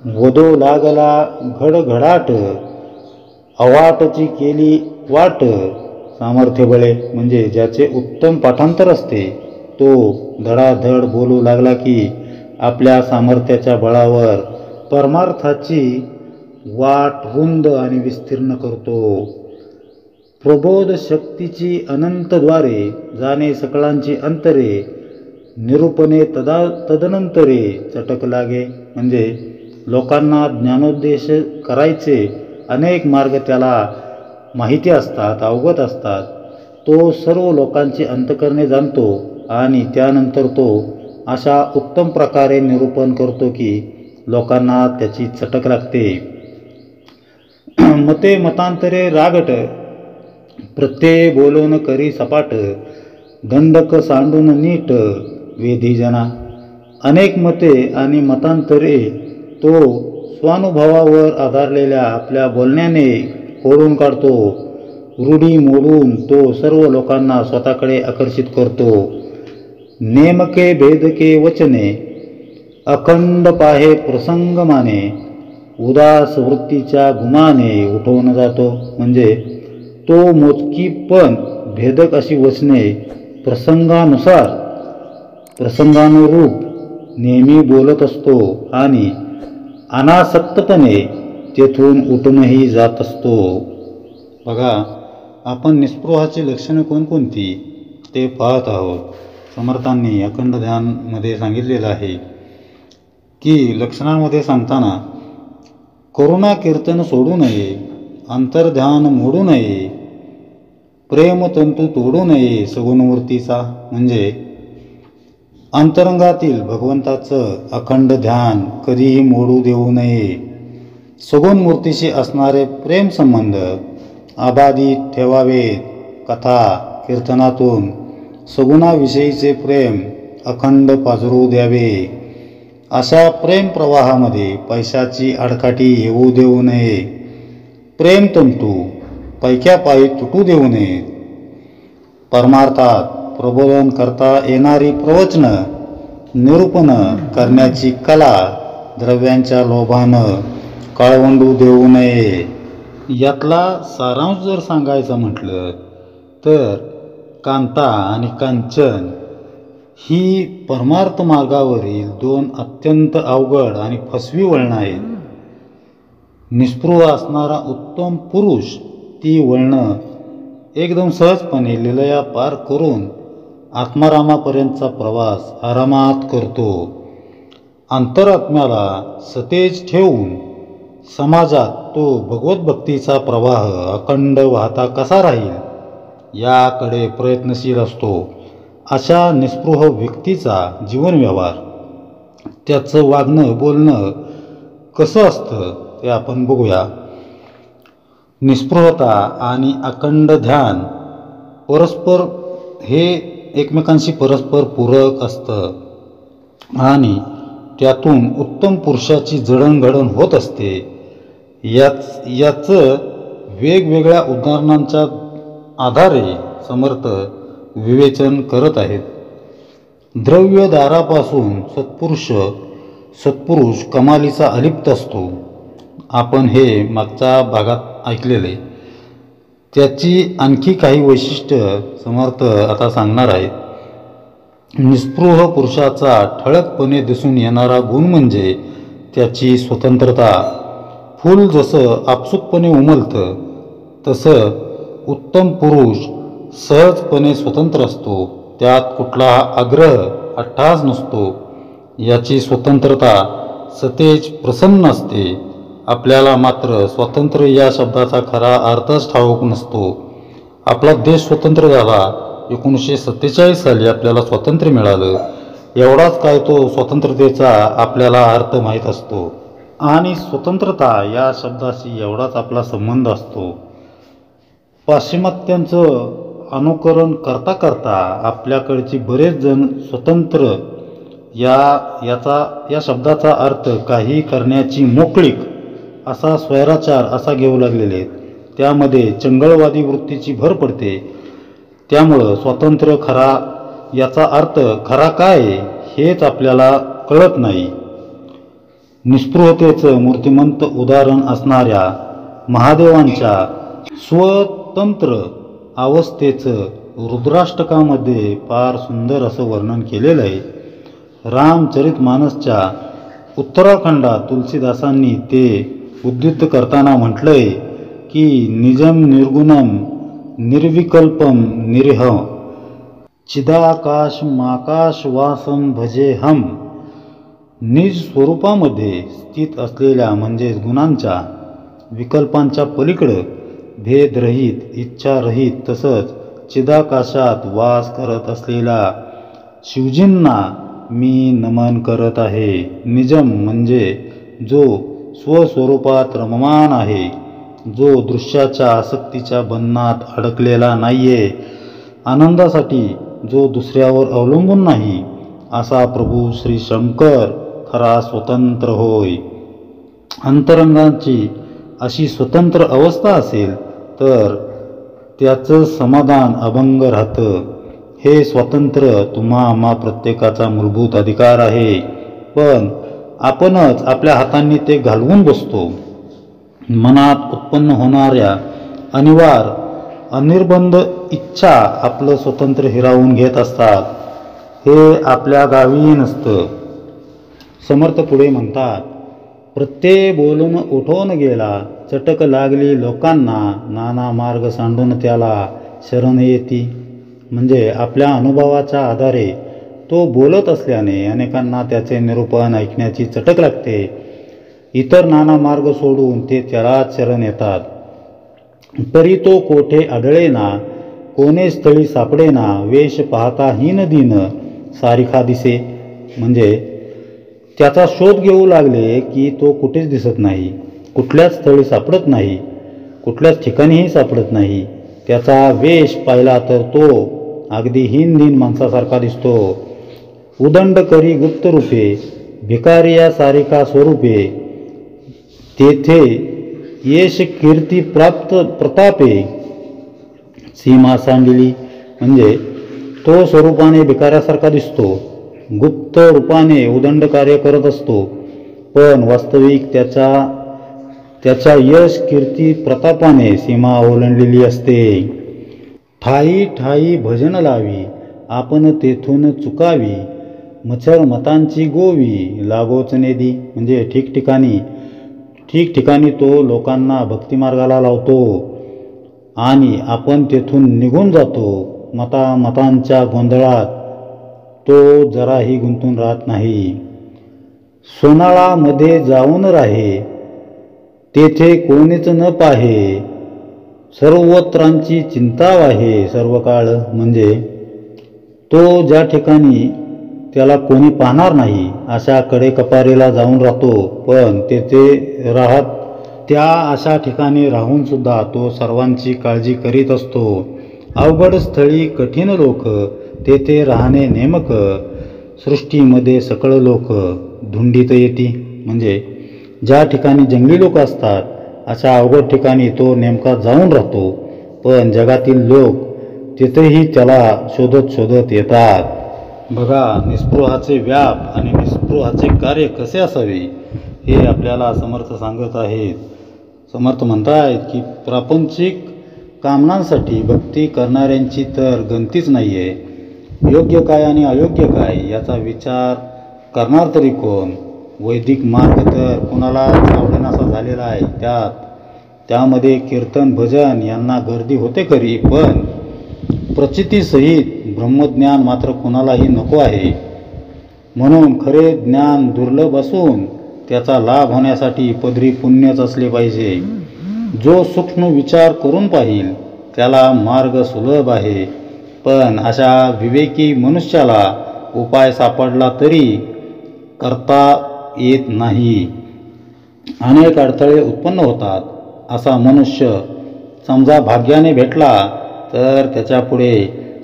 वदो लागला घडघडाट अवाटची केली वाट सामर्थ्य बळे. म्हणजे ज्याचे उत्तम पाठांतर असते तो धडाधड बोलू लागला की आपल्या सामर्थ्याच्या बळावर परमार्थाची वाट रुंद आणि विस्तीर्ण करतो. प्रबोध शक्तीची अनंत द्वारे जाणे सकळांची अंतरे निरूपणे तदनंतरे चटक लागे. म्हणजे लोकांना ज्ञानोपदेश करायचे अनेक मार्ग त्याला माहिती असतात, अवगत असतात. तो सर्व लोकांची अंतकरणे जाणतो आणि त्यानंतर तो अशा उत्तम प्रकारे निरूपण करतो की लोकांना त्याची चटक लागते. मते मतांतरे रागट प्रत्यय बोलून करी सपाट दंडक सांडून नीट वेधीजना. अनेक मते आणि मतांतरे तो स्वानुभवावर आधारलेल्या आपल्या बोलण्याने खोडून काढतो. रूढी मोडून तो सर्व लोकांना स्वतःकडे आकर्षित करतो. नेमके भेदके वचने अखंड पाहे प्रसंग माने, उदास वृत्तीच्या गुमाने उठवून जातो. म्हणजे तो मोजकी पण भेदक अशी वचने प्रसंगानुसार प्रसंगानुरूप नेहमी बोलत असतो आणि अनासक्तपणे तेथून उठूनही जात असतो. बघा, आपण निस्पृहाची लक्षणं कोणकोणती ते पाहत आहोत. समर्थांनी अखंड ध्यानमध्ये सांगितलेलं आहे की लक्षणांमध्ये सांगताना करुणा कीर्तन सोडू नये, अंतर्ध्यान मोडू नये, प्रेमतंतू तोडू नये सगुणमूर्तीचा. म्हणजे अंतरंगातील भगवंताचं अखंड ध्यान कधीही मोडू देऊ नये. सगुण मूर्तीशी असणारे प्रेम संबंध अबाधित ठेवावेत. कथा कीर्तनातून सगुणाविषयीचे प्रेम अखंड पाझरू द्यावे. अशा प्रेम प्रवाहामध्ये पैशाची आडकाठी येऊ देऊ नये. प्रेमतंतू पैक्यापायी तुटू देऊ नये. परमार्थात प्रबोधन करता येणारी प्रवचनं निरूपण करण्याची कला द्रव्यांच्या लोभानं काळवंडू देऊ नये. यातला सारांश जर सांगायचं म्हटलं तर कांता आणि कांचन ही परमार्थ मार्गावरील दोन अत्यंत अवघड आणि फसवी वळणं आहेत. निस्पृह असणारा उत्तम पुरुष ती वळणं एकदम सहजपणे लीलया पार करून आत्मारामापर्यंतचा प्रवास आरामात करतो. अंतरात्म्याला सतेज ठेवून समाजात तो भगवतभक्तीचा प्रवाह अखंड वाहता कसा राहील याकडे प्रयत्नशील असतो. अशा निस्पृह व्यक्तीचा जीवनव्यवहार, त्याचं वागणं बोलणं कसं असतं ते आपण बघूया. निस्पृहता आणि अखंड ध्यान एकमेकांशी परस्पर पूरक असतं आणि त्यातून उत्तम पुरुषाची जडणघडण होत असते. याचं वेगवेगळ्या उदाहरणांच्या आधारे समर्थ विवेचन करत आहेत. द्रव्यदारापासून सत्पुरुष कमालीचा अलिप्त असतो. आपण हे मागच्या भागात ऐकलेले. त्याची आणखी काही वैशिष्ट्य समर्थ आता सांगणार आहेत. निस्पृह पुरुषाचा ठळकपणे दिसून येणारा गुण म्हणजे त्याची स्वतंत्रता. फूल जसं आपसुकपणे उमलतं तसं उत्तम पुरुष सहजपणे स्वतंत्र असतो. त्यात कुठला आग्रह अट्टहास नसतो. याची स्वतंत्रता सतेज प्रसन्न असते. आपल्याला मात्र स्वातंत्र्य या शब्दाचा खरा अर्थच ठाऊक नसतो. आपला देश स्वतंत्र झाला 1947 साली आपल्याला स्वातंत्र्य मिळालं. एवढाच काय तो स्वतंत्रतेचा आपल्याला अर्थ माहीत असतो आणि स्वतंत्रता या शब्दाशी एवढाच आपला संबंध असतो. पाश्चिमात्यांचं अनुकरण करता करता आपल्याकडची बरेच जण स्वतंत्र या शब्दाचा अर्थ काही करण्याची मोकळीक असा स्वैराचार असा घेऊ लागलेले आहेत. त्यामध्ये चंगळवादी वृत्तीची भर पडते. त्यामुळं स्वातंत्र्य खरा याचा अर्थ खरा काय हेच आपल्याला कळत नाही. निस्पृहतेचं मूर्तिमंत उदाहरण असणाऱ्या महादेवांच्या स्वतंत्र अवस्थेचं रुद्राष्टकामध्ये फार सुंदर असं वर्णन केलेलं आहे. रामचरितमानसच्या उत्तराखंडात तुलसीदासांनी ते उद्धृत करताना म्हटलंय की निजम निर्गुणम निर्विकल्पम निरीहं चिदाकाशमाकाशवासम भजेहम. निज स्वरूपामध्ये स्थित असलेल्या म्हणजेच गुणांच्या विकल्पांच्या पलीकडं भेदरहित इच्छारहित तसंच चिदाकाशात वास करत असलेल्या शिवजींना मी नमन करत आहे. निजम म्हणजे जो स्वस्वरूपात रममान आहे, जो दृश्याच्या आसक्तीच्या बंधनात अडकलेला नाहीये, आनंदासाठी जो दुसऱ्यावर अवलंबून नाही, असा प्रभू श्री शंकर खरा स्वतंत्र होय. अंतरंगाची अशी स्वतंत्र अवस्था असेल तर त्याचं समाधान अभंग राहतं. हे स्वातंत्र्य तुम्हा आम्हा प्रत्येकाचा मूलभूत अधिकार आहे, पण आपणच आपल्या हातांनी ते घालवून बसतो. मनात उत्पन्न होणाऱ्या अनिवार्य अनिर्बंध इच्छा आपलं स्वातंत्र्य हिरावून घेत असतात. हे आपल्या गावी नसतं. समर्थ पुढे म्हणतात, प्रत्यय बोलून उठवून गेला, चटक लागली लोकांना, नाना मार्ग सांडून त्याला शरण येती. म्हणजे आपल्या अनुभवाच्या आधारे तो बोलत असल्याने अनेकांना त्याचे निरूपण ऐकण्याची चटक लागते. इतर नाना मार्ग सोडून ते त्यालाच शरण येतात. तरी तो कोठे आढळेना, कोणे स्थळी सापडेना, वेश पाहता हीन दिन सारिखा दिसे. म्हणजे त्याचा शोध घेऊ लागले की तो कुठेच दिसत नाही, कुठल्याच स्थळी सापडत नाही, कुठल्याच ठिकाणीही सापडत नाही. त्याचा वेश पाहिला तर तो अगदी हीन दिन माणसासारखा दिसतो. उदंड करी गुप्त रूपे, भिकारिया सारिका स्वरूपे, तेथे यश कीर्ती प्राप्त प्रतापे सीमा सांडली. म्हणजे तो स्वरूपाने भिकाऱ्यासारखा दिसतो, गुप्त रूपाने उदंड कार्य करत असतो, पण वास्तविक त्याच्या यश कीर्ती प्रतापाने सीमा ओलांडलेली असते. ठाई ठाई भजन लावी, आपण तेथून चुकावी, मच्छर मतांची गोवी लागोच नेदी. म्हणजे ठिकठिकाणी तो लोकांना भक्तिमार्गाला लावतो आणि आपण तेथून निघून जातो. मतांच्या गोंधळात तो जराही गुंतून राहत नाही. सोनाळामध्ये जाऊन राहे, तेथे कोणीच न पाहे, सर्वत्रांची चिंता वाहे सर्व काळ. म्हणजे तो ज्या ठिकाणी त्याला कोणी पाहणार नाही अशा कडेकपारीला जाऊन राहतो, पण तेथे त्या अशा ठिकाणी राहून सुद्धा तो सर्वांची काळजी करीत असतो. अवघड स्थळी कठीण लोक, तेथे राहणे नेमक, सृष्टीमध्ये सकळ लोक धुंडीत येती. म्हणजे ज्या ठिकाणी जंगली लोक असतात अशा अवघड ठिकाणी तो नेमका जाऊन राहतो, पण जगातील लोक तिथेही त्याला शोधत येतात. बघा, निस्पृहाचे व्याप आणि निस्पृहाचे कार्य कसे असावे हे आपल्याला समर्थ सांगत आहेत. समर्थ म्हणतायत की प्रापंचिक कामनांसाठी भक्ती करणाऱ्यांची तर गणतीच नाही आहे. योग्य काय आणि अयोग्य काय याचा विचार करणार तरी कोण? वैदिक मार्ग तर कुणाला आवडेनासा झालेला आहे. त्यामध्ये कीर्तन भजन यांना गर्दी होते खरी, पण प्रचितीसहित ब्रह्मज्ञान मात्र कुणालाही नको आहे. म्हणून खरे ज्ञान दुर्लभ असून त्याचा लाभ होण्यासाठी पदरी पुण्यच असले पाहिजे. जो सूक्ष्म विचार करून पाहिल त्याला मार्ग सुलभ आहे, पण अशा विवेकी मनुष्याला उपाय सापडला तरी करता येत नाही. अनेक अडथळे उत्पन्न होतात. असा मनुष्य समजा भाग्याने भेटला तर त्याच्या पुढे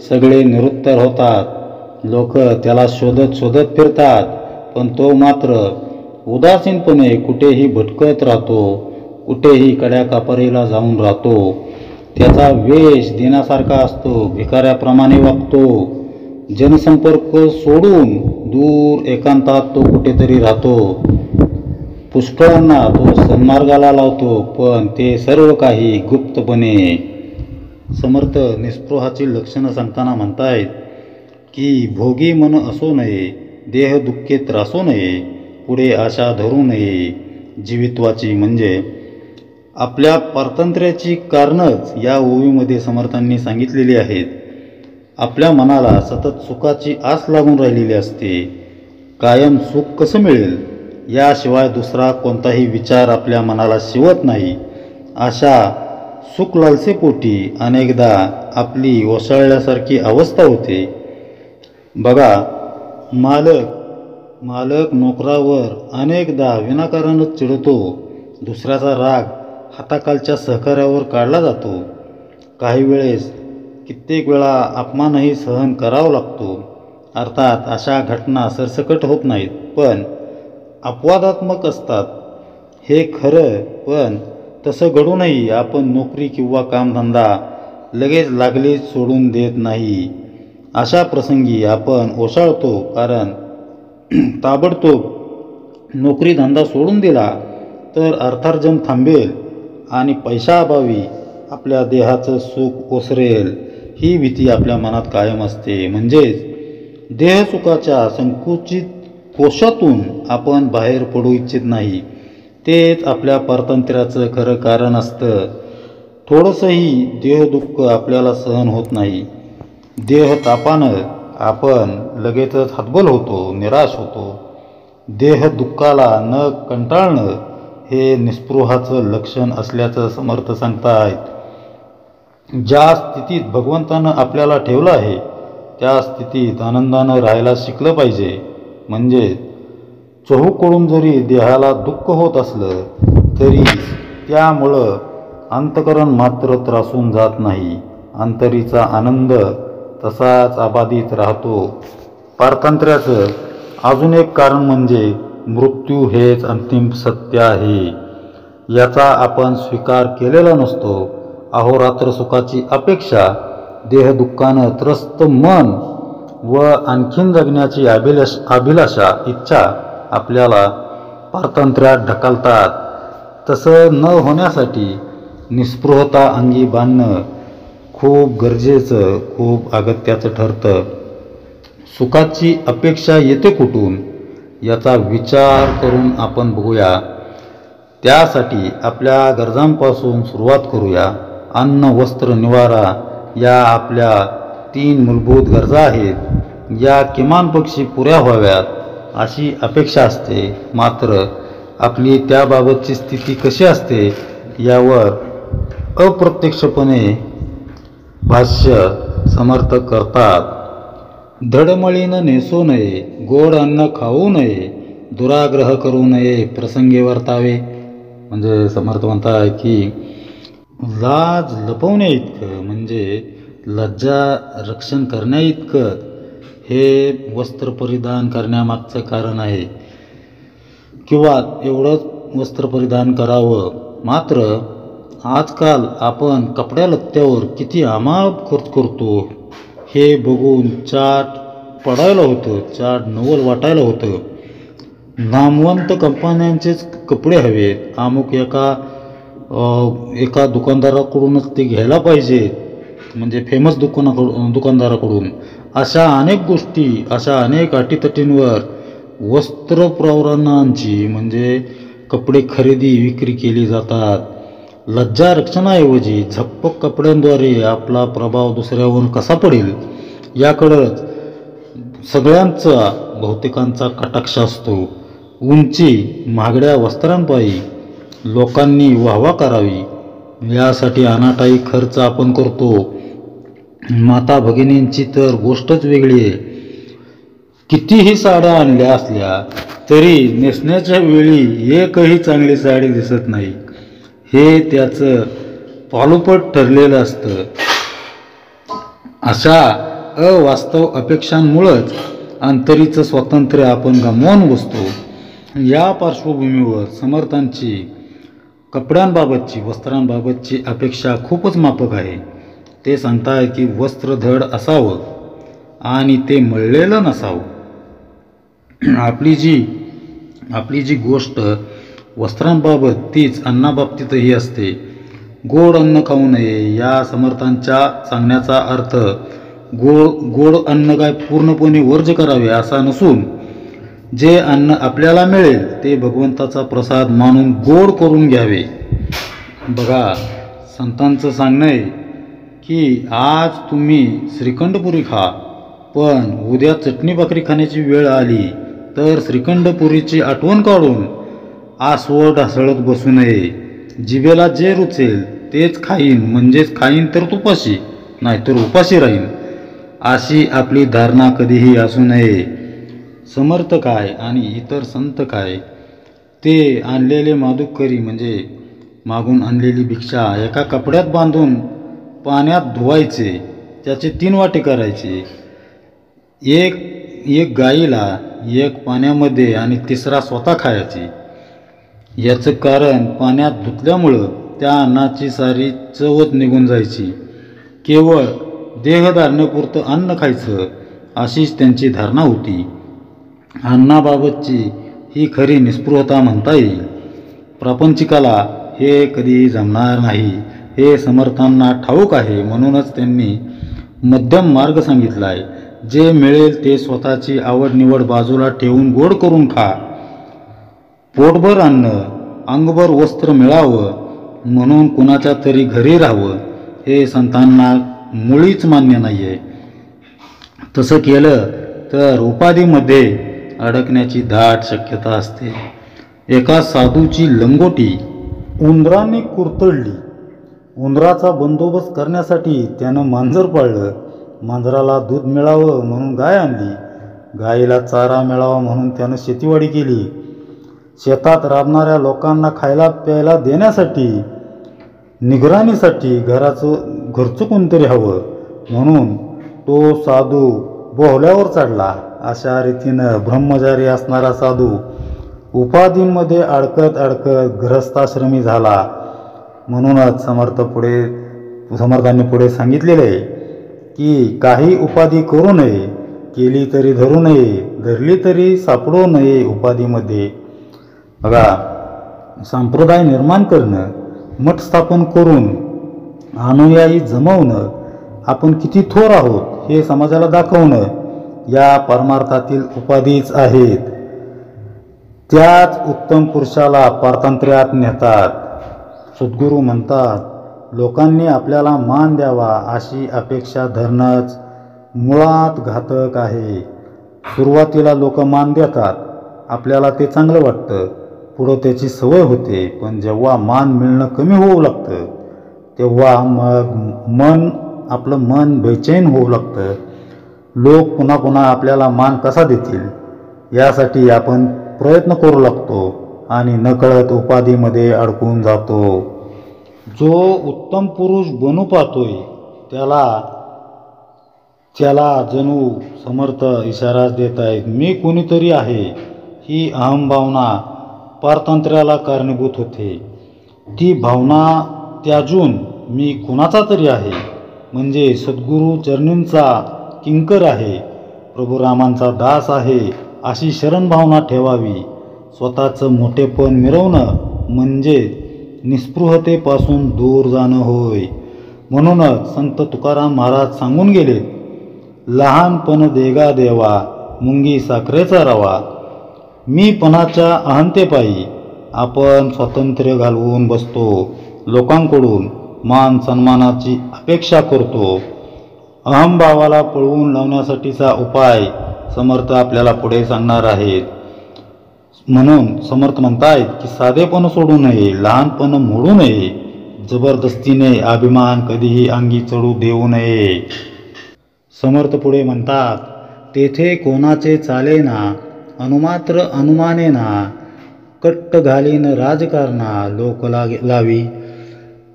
सगळे निरुत्तर होतात. लोक त्याला शोधत फिरतात, पण तो मात्र उदासीनपणे कुठेही भटकत राहतो, कुठेही कड्याकापरीला जाऊन राहतो. त्याचा वेश देण्यासारखा असतो, भिकाऱ्याप्रमाणे वागतो. जनसंपर्क सोडून दूर एकांतात तो कुठेतरी राहतो. पुष्कळांना तो सन्मार्गाला लावतो, पण ते सर्व काही गुप्तपणे. समर्थ निस्पृहाची लक्षणं सांगताना म्हणतायत की भोगी मन असू नये, देह दुःखे त्रासू नये, पुढे आशा धरू नये जीवित्वाची. म्हणजे आपल्या पारतंत्र्याची कारणच या ओवीमध्ये समर्थांनी सांगितलेली आहेत. आपल्या मनाला सतत सुखाची आस लागून राहिलेली असते. कायम सुख कसं मिळेल याशिवाय दुसरा कोणताही विचार आपल्या मनाला शिवत नाही. अशा सुख लालसेपोटी अनेकदा आपली ओसळल्यासारखी अवस्था होते. बघा, मालक नोकरावर अनेकदा विनाकारणच चिडतो. दुसऱ्याचा राग हाताखालच्या सहकार्यावर काढला जातो. काही वेळेस कित्येक वेळा अपमानही सहन करावा लागतो. अर्थात अशा घटना सरसकट होत नाहीत, पण अपवादात्मक असतात हे खरं. पण तसं घडूनही आपण नोकरी किंवा कामधंदा लगेच लागलीच सोडून देत नाही. अशा प्रसंगी आपण ओशाळतो, कारण ताबडतोब नोकरी धंदा सोडून दिला तर अर्थार्जन थांबेल आणि पैशाअभावी आपल्या देहाचं सुख ओसरेल ही भीती आपल्या मनात कायम असते. म्हणजेच देहसुखाच्या संकुचित कोशातून आपण बाहेर पडू इच्छित नाही. तेच आपल्या पारतंत्र्याचं खरं कारण असतं. थोडंसंही देहदुःख आपल्याला सहन होत नाही. देहतापानं आपण लगेचच हतबल होतो, निराश होतो. देहदुःखाला न कंटाळणं हे निस्पृहाचं लक्षण असल्याचं समर्थ सांगतायत. ज्या स्थितीत भगवंतानं आपल्याला ठेवलं आहे त्या स्थितीत आनंदानं राहायला शिकलं पाहिजे. म्हणजे चहूकडून जरी देहाला दुःख होत असलं तरी त्यामुळं अंतःकरण मात्र त्रासून जात नाही. अंतरीचा आनंद तसाच अबाधित राहतो. पारतंत्र्याचं अजून एक कारण म्हणजे मृत्यू हेच अंतिम सत्य आहे. याचा आपण स्वीकार केलेला नसतो. अहोरात्र सुखाची अपेक्षा, देहदुःखानं त्रस्त मन व आणखीन जगण्याची अभिलाषा, इच्छा आपल्याला पारतंत्र्यात ढकलतात. तसं न होण्यासाठी निस्पृहता अंगी बांधणं खूप गरजेचं, खूप अगत्याचं ठरतं. सुखाची अपेक्षा येते कुठून याचा विचार करून आपण बघूया. त्यासाठी आपल्या गरजांपासून सुरुवात करूया. अन्न, वस्त्र, निवारा या आपल्या 3 मूलभूत गरजा आहेत. या किमान पक्षी पुऱ्या व्हाव्यात अशी अपेक्षा असते. मात्र आपली त्याबाबतची स्थिती कशी असते यावर अप्रत्यक्षपणे भाष्य समर्थ करतात. धडमळीनं नेसू नये, गोड अन्न खाऊ नये, दुराग्रह करू नये, प्रसंगी वर्तावे. म्हणजे समर्थ म्हणताय की लाज लपवण्या इतकं, म्हणजे लज्जा रक्षण करण्या इतकं हे वस्त्र परिधान करण्यामागचं कारण आहे, किंवा एवढंच वस्त्र परिधान करावं. मात्र आजकाल आपण कपड्या लत्त्यावर किती अमाप खर्च करतो हे बघून चाट पडायला होतं, चाट नवल वाटायला होतं. नामवंत कंपन्यांचेच कपडे हवेत, अमुक एका दुकानदाराकडूनच ते घ्यायला पाहिजेत, म्हणजे फेमस दुकानदाराकडून. अशा अनेक गोष्टी, अशा अनेक अटीतटींवर वस्त्रप्रवरणांची म्हणजे कपडे खरेदी विक्री केली जातात. लज्जा रक्षणाऐवजी झप्पक कपड्यांद्वारे आपला प्रभाव दुसऱ्यावर कसा पडेल याकडंच सगळ्यांचा, बहुतेकांचा कटाक्ष असतो. उंची, महागड्या वस्त्रांपायी लोकांनी वाहवा करावी यासाठी अनाठायी खर्च आपण करतो. माता भगिनींची तर गोष्टच वेगळी आहे. कितीही साड्या आणल्या असल्या तरी नेसण्याच्या वेळी एकही चांगली साडी दिसत नाही. हे त्याचं पालोपट ठरलेलं असतं. अशा अवास्तव अपेक्षांमुळंच अंतरीचं स्वातंत्र्य आपण गमावून बसतो. या पार्श्वभूमीवर समर्थांची कपड्यांबाबतची, वस्त्रांबाबतची अपेक्षा खूपच माफक आहे. ते सांगताय की वस्त्र धड असावं आणि ते मळलेलं नसावं. आपली जी गोष्ट वस्त्रांबाबत तीच अन्नाबाबतीतही असते. गोड अन्न खाऊ नये या समर्थांच्या सांगण्याचा अर्थ गोड अन्न काय पूर्णपणे वर्ज करावे असा नसून जे अन्न आपल्याला मिळेल ते भगवंताचा प्रसाद मानून गोड करून घ्यावे. बघा, संतांचं सांगणं आहे की आज तुम्ही श्रीखंडपुरी खा, पण उद्या चटणी भाकरी खाण्याची वेळ आली तर श्रीखंडपुरीची आठवण काढून आसवड ढासळत बसू नये. जिभेला जे रुचेल तेच खाईन, म्हणजेच खाईन तर तुपाशी, नाहीतर उपाशी राहीन, अशी आपली धारणा कधीही असू नये. समर्थ काय आणि इतर संत काय, ते आणलेले मादुकरी म्हणजे मागून आणलेली भिक्षा एका कपड्यात बांधून पाण्यात धुवायचे त्याचे 3 वाटे करायचे. एक एक गाईला, एक पाण्यामध्ये आणि तिसरा स्वतः खायचे. याचं कारण पाण्यात धुतल्यामुळं त्या अन्नाची सारी चवच निघून जायची. केवळ देहधारणेपुरतं अन्न खायचं अशीच त्यांची धारणा होती. अन्नाबाबतची ही खरी निस्पृहता म्हणता येईल. प्रापंचिकाला हे कधी जमणार नाही हे समर्थांना ठाऊक आहे. म्हणूनच त्यांनी मध्यम मार्ग सांगितला आहे. जे मिळेल ते स्वतःची आवड निवड बाजूला ठेवून गोड करून खा. पोटभर अन्न, अंगभर वस्त्र मिळावं म्हणून कुणाच्या तरी घरी राहावं हे संतांना मुळीच मान्य नाही आहे. तसं केलं तर उपाधीमध्ये अडकण्याची दाट शक्यता असते. एका साधूची लंगोटी उंदराने कुरतडली. उंदराचा बंदोबस्त करण्यासाठी त्यानं मांजर पाळलं. मांजराला दूध मिळावं म्हणून गाय आणली. गायीला चारा मिळावा म्हणून त्यानं शेतीवाडी केली. शेतात राबणाऱ्या लोकांना खायला प्यायला देण्यासाठी, निगराणीसाठी घरचं कोणतरी हवं म्हणून तो साधू बोहल्यावर चढला. अशा रीतीनं ब्रह्मचारी असणारा साधू उपाधींमध्ये अडकत अडकत गृहस्थाश्रमी झाला. म्हणूनच समर्थांनी पुढे सांगितलेले आहे की काही उपाधी करू नये, केली तरी धरू नये, धरली तरी सापडू नये उपाधीमध्ये. बघा, संप्रदाय निर्माण करणं, मठ स्थापन करून अनुयायी जमवणं, आपण किती थोर आहोत हे समाजाला दाखवणं या परमार्थातील उपाधीच आहेत. त्याच उत्तम पुरुषाला पारतंत्र्यात नेतात. सद्गुरू म्हणतात, लोकांनी आपल्याला मान द्यावा अशी अपेक्षा धरणंच मुळात घातक आहे. सुरुवातीला लोक मान देतात, आपल्याला ते चांगलं वाटतं, पुढं त्याची सवय होते. पण जेव्हा मान मिळणं कमी होऊ लागतं तेव्हा मग आपलं मन बेचैन होऊ लागतं. लोक पुन्हा पुन्हा आपल्याला मान कसा देतील यासाठी आपण प्रयत्न करू लागतो आणि नकळत उपाधीमध्ये अडकून जातो. जो उत्तम पुरुष बनू पाहतोय त्याला जणू समर्थ इशाराच देत आहेत. मी कोणीतरी आहे ही अहंभावना पारतंत्र्याला कारणीभूत होते. ती भावना त्याजून मी कुणाचा तरी आहे म्हणजे सद्गुरू चरणींचा किंकर आहे, प्रभू रामांचा दास आहे अशी शरण भावना ठेवावी. स्वतःचं मोठेपण मिरवणं म्हणजे निस्पृहतेपासून दूर जाणं होय. म्हणूनच संत तुकाराम महाराज सांगून गेले, लहानपण देगा देवा, मुंगी साखरेचा रवा. मीपणाच्या अहंतेपायी आपण स्वातंत्र्य घालवून बसतो. लोकांकडून मान सन्मानाची अपेक्षा करतो. अहंभावाला पळवून लावण्यासाठीचा उपाय समर्थ आपल्याला पुढे सांगणार आहेत. म्हणून समर्थ म्हणतायत की साधेपण सोडू नये, लहानपण मोडू नये, जबरदस्तीने अभिमान कधीही अंगी चढू देऊ नये. समर्थ पुढे म्हणतात, तेथे कोणाचे चालेना, अनुमात्र अनुमानेना, कट्ट घालीन राजकारणा लोक लावी.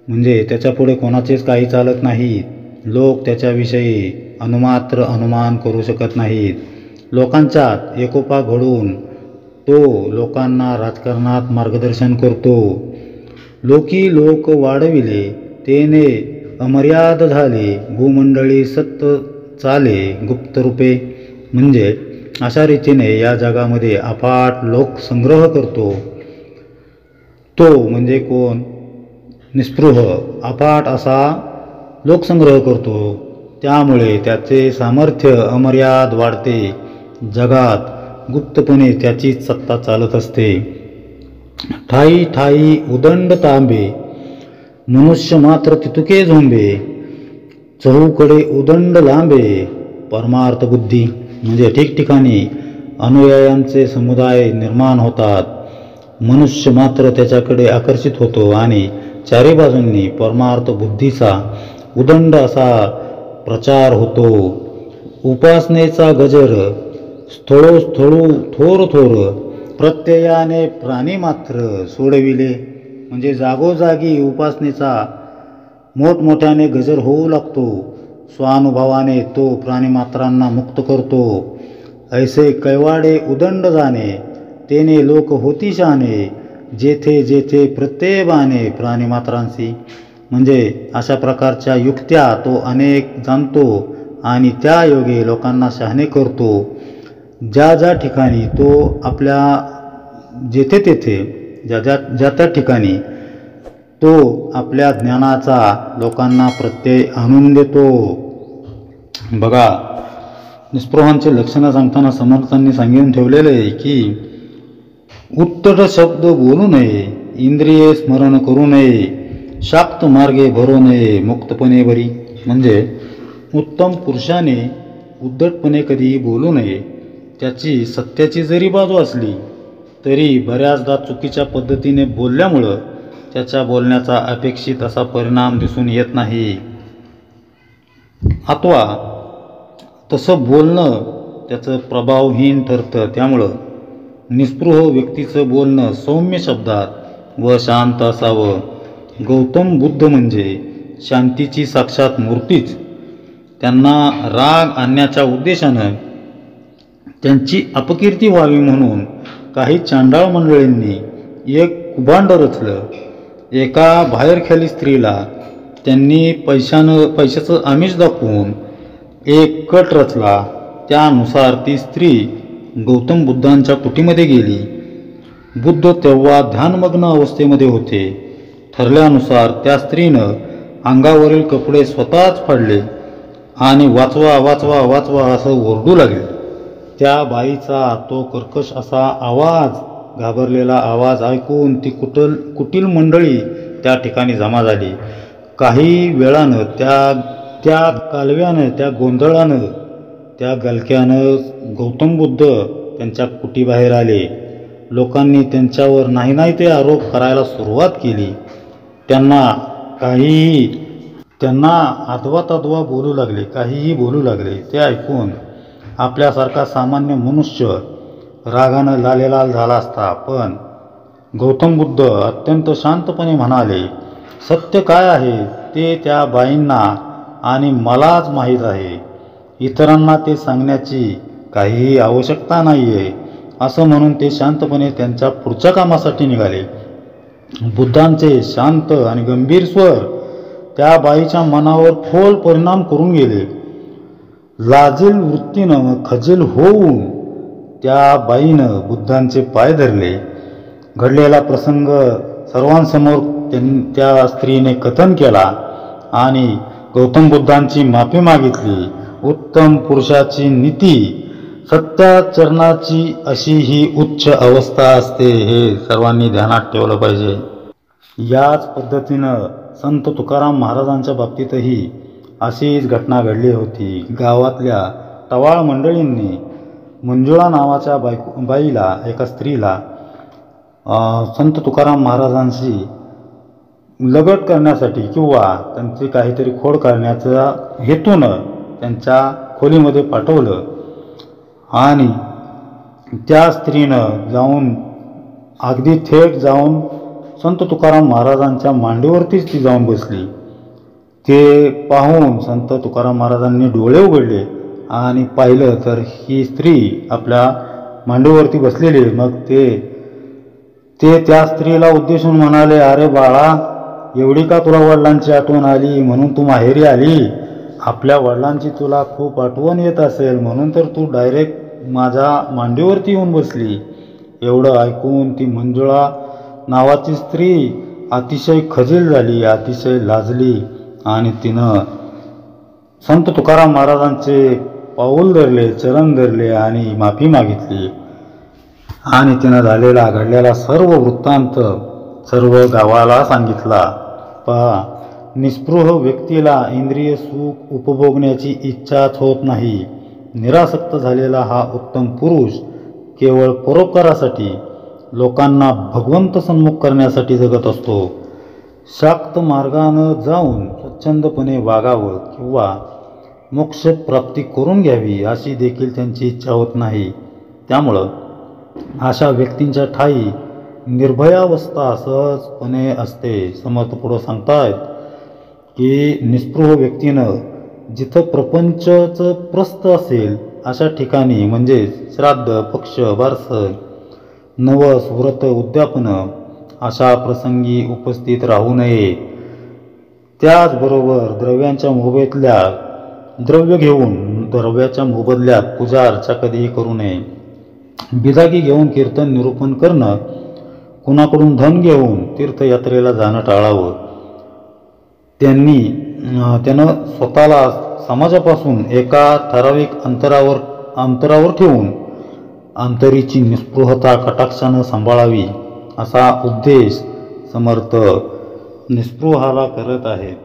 म्हणजे त्याच्यापुढे कोणाचेच काही चालत नाहीत. लोक त्याच्याविषयी अनुमात्र अनुमान करू शकत नाहीत. लोकांच्यात एकोपा घडवून तो लोकांना राजकारणात मार्गदर्शन करतो. लोकी लोक वाढविले तेने अमर्याद झाले, भूमंडळी सत्य चाले गुप्त रूपे. म्हणजे अशा रीतीने या जगामध्ये अफाट लोकसंग्रह करतो. तो म्हणजे कोण? निस्पृह अफाट असा लोकसंग्रह करतो. त्यामुळे त्याचे सामर्थ्य अमर्याद वाढते. जगात गुप्तपणे त्याचीच सत्ता चालत असते. ठाई ठाई उदंड तांबे, मनुष्य मात्र तितुके झोंबे. चहूकडे उदंड लांबे, परमार्थ बुद्धी. म्हणजे ठिकठिकाणी अनुयायांचे समुदाय निर्माण होतात. मनुष्य मात्र त्याच्याकडे आकर्षित होतो आणि चारी बाजूंनी परमार्थ बुद्धीचा उदंड असा प्रचार होतो. उपासनेचा गजर स्थळोस्थळू थोर थोर, प्रत्ययाने प्राणी मात्र सोडविले. म्हणजे जागोजागी उपासनेचा मोठमोठ्याने गजर होऊ लागतो. स्वानुभवाने तो प्राणीमात्रांना मुक्त करतो. ऐसे कैवाडे उदंड जाणे, तेने लोक होती शाने, जेथे जेथे प्रत्यय बाणे प्राणीमात्रांशी. म्हणजे अशा प्रकारच्या युक्त्या तो अनेक जाणतो आणि त्या योगे लोकांना शहाणे करतो. ज्या ज्या ठिकाणी तो आपल्या जेथे तेथे ज्या त्या ठिकाणी तो आपल्या ज्ञानाचा लोकांना प्रत्यय आणून देतो. बघा, निस्पृहांचे लक्षणं सांगताना समर्थांनी सांगून ठेवलेले आहे की उत्तट शब्द बोलू नये, इंद्रिये स्मरण करू नये, शाक्त मार्गे भरू नये, मुक्तपणे बरी. म्हणजे उत्तम पुरुषाने उद्धटपणे कधीही बोलू नये. त्याची सत्याची जरी बाजू असली तरी बऱ्याचदा चुकीच्या पद्धतीने बोलल्यामुळं त्याच्या बोलण्याचा अपेक्षित असा परिणाम दिसून येत नाही. अथवा तसं बोलणं त्याचं प्रभावहीन ठरतं. त्यामुळं निस्पृह व्यक्तीचं बोलणं सौम्य शब्दात व शांत असावं. गौतम बुद्ध म्हणजे शांतीची साक्षात मूर्तीच. त्यांना राग आणण्याच्या उद्देशानं त्यांची अपकीर्ती व्हावी म्हणून काही चांडाळ मंडळींनी एक कुभांड रचलं. एका बाहेरखाली स्त्रीला त्यांनी पैशाचं आमिष दाखवून एक कट रचला. त्यानुसार ती स्त्री गौतम बुद्धांच्या कुटीमध्ये गेली. बुद्ध तेव्हा ध्यानमग्न अवस्थेमध्ये होते. ठरल्यानुसार त्या स्त्रीनं अंगावरील कपडे स्वतःच फाडले आणि वाचवा वाचवा वाचवा असं ओरडू लागले. त्या बाईचा तो कर्कश असा आवाज, घाबरलेला आवाज ऐकून ती कुटील मंडळी त्या ठिकाणी जमा झाली. काही वेळानं त्या कालव्यानं, त्या गोंधळानं, त्या गलक्यानं गौतम बुद्ध त्यांच्या कुटीबाहेर आले. लोकांनी त्यांच्यावर नाही ते आरोप करायला सुरुवात केली. त्यांना अथवा तद्वा बोलू लागले, काहीही बोलू लागले. ते ऐकून आपल्यासारखा सामान्य मनुष्य रागानं लालेलाल झाला असता. पण गौतम बुद्ध अत्यंत शांतपणे म्हणाले, सत्य काय आहे ते त्या बाईंना आणि मलाच माहीत आहे. इतरांना ते सांगण्याची काहीही आवश्यकता नाही आहे. असं म्हणून ते शांतपणे त्यांच्या पुढच्या कामासाठी निघाले. बुद्धांचे शांत आणि गंभीर स्वर त्या बाईच्या मनावर खोल परिणाम करून गेले. लाजील वृत्तीनं खजील होऊन त्या बाईनं बुद्धांचे पाय धरले. घडलेला प्रसंग सर्वांसमोर त्या स्त्रीने कथन केला आणि गौतम बुद्धांची माफी मागितली. उत्तम पुरुषाची नीती सत्याचरणाची अशी ही उच्च अवस्था असते, हे सर्वांनी ध्यानात ठेवलं पाहिजे. याच पद्धतीनं संत तुकाराम महाराजांच्या बाबतीतही अशीच घटना घडली होती. गावातल्या टवाळ मंडळींनी मंजुळा नावाच्या बाईला, एका स्त्रीला संत तुकाराम महाराजांशी लगट करण्यासाठी किंवा त्यांची काहीतरी खोड करण्याच्या हेतूनं त्यांच्या खोलीमध्ये पाठवलं आणि त्या स्त्रीनं अगदी थेट जाऊन संत तुकाराम महाराजांच्या मांडीवरतीच ती जाऊन बसली. ते पाहून संत तुकाराम महाराजांनी डोळे उघडले आणि पाहिलं तर ही स्त्री आपल्या मांडीवरती बसलेली. मग ते त्या स्त्रीला उद्देशून म्हणाले, अरे बाळा, एवढी का तुला वडिलांची आठवण आली म्हणून तू माहेरी आली? आपल्या वडिलांची तुला खूप आठवण येत असेल म्हणून तर तू डायरेक्ट माझ्या मांडीवरती येऊन बसली. एवढं ऐकून ती मंजुळा नावाची स्त्री अतिशय खजील झाली, अतिशय लाजली आणि तिनं संत तुकाराम महाराजांचे पाऊल धरले, चरण धरले आणि माफी मागितली. आणि तिनं घडलेला सर्व वृत्तांत सर्व गावाला सांगितला. पहा, निस्पृह व्यक्तीला इंद्रिय सुख उपभोगण्याची इच्छाच होत नाही. निरासक्त झालेला हा उत्तम पुरुष केवळ परोपकारासाठी, लोकांना भगवंत सन्मुख करण्यासाठी जगत असतो. शाक्त मार्गानं जाऊन स्वच्छंदपणे वागावं किंवा मोक्ष प्राप्ती करून घ्यावी अशी देखील त्यांची इच्छा होत नाही. त्यामुळं अशा व्यक्तींच्या ठायी निर्भयावस्था सहजपणे असते. समर्थ पुढं सांगतायत की निस्पृह व्यक्तीनं जिथं प्रपंचाचं प्रस्थ असेल अशा ठिकाणी म्हणजे श्राद्ध, पक्ष, बारस, नवस, व्रत, उद्यापन अशा प्रसंगी उपस्थित राहू नये. त्याचबरोबर द्रव्य घेऊन द्रव्याच्या मोबदल्यात पूजा अर्चा कधीही करू नये. बिदागी घेऊन कीर्तन निरूपण करणं, कुणाकडून धन घेऊन तीर्थयात्रेला जाणं टाळावं. त्यानं स्वतःला समाजापासून एका ठराविक अंतरावर ठेवून अंतरीची निस्पृहता कटाक्षानं सांभाळावी असा उपदेश समर्थ निस्पृहाला करत आहेत.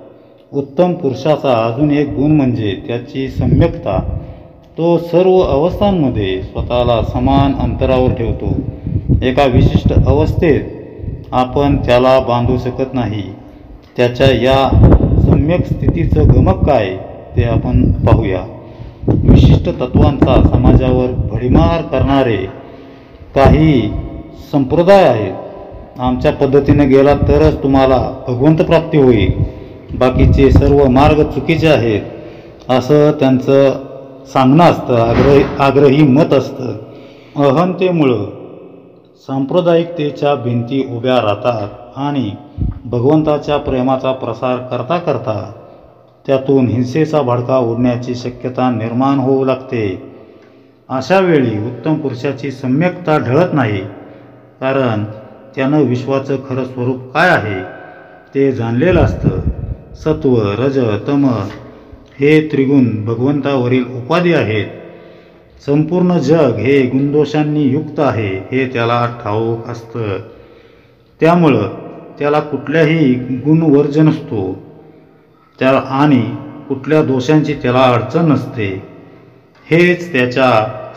उत्तम पुरुषाचा अजून एक गुण म्हणजे त्याची सम्यकता. तो सर्व अवस्थांमध्ये स्वतःला समान अंतरावर ठेवतो. एका विशिष्ट अवस्थेत आपण त्याला बांधू शकत नाही. त्याच्या या सम्यक स्थितीचं गमक काय ते आपण पाहूया. विशिष्ट तत्वांचा समाजावर भडीमार करणारे काही संप्रदाय आहेत. आमच्या पद्धतीने गेला तरच तुम्हाला भगवंत प्राप्ती होईल, बाकीचे सर्व मार्ग चुकीचे आहेत असं त्यांचं सांगणं असतं, आग्रही मत असतं. अहंतेमुळं सांप्रदायिकतेच्या भिंती उभ्या राहतात आणि भगवंताच्या प्रेमाचा प्रसार करता करता त्यातून हिंसेचा भडका उडण्याची शक्यता निर्माण होऊ लागते. अशा वेळी उत्तम पुरुषाची सम्यकता ढळत नाही, कारण त्यानं विश्वाचं खरं स्वरूप काय आहे ते जाणलेलं असतं. सत्व, रज, तम हे त्रिगुण भगवंतावरील उपाधी आहेत. संपूर्ण जग हे गुणदोषांनी युक्त आहे हे त्याला ठाऊक असतं. त्यामुळं त्याला कुठल्याही गुणवर्ज नसतो आणि कुठल्या दोषांची त्याला अडचण नसते. हेच त्याच्या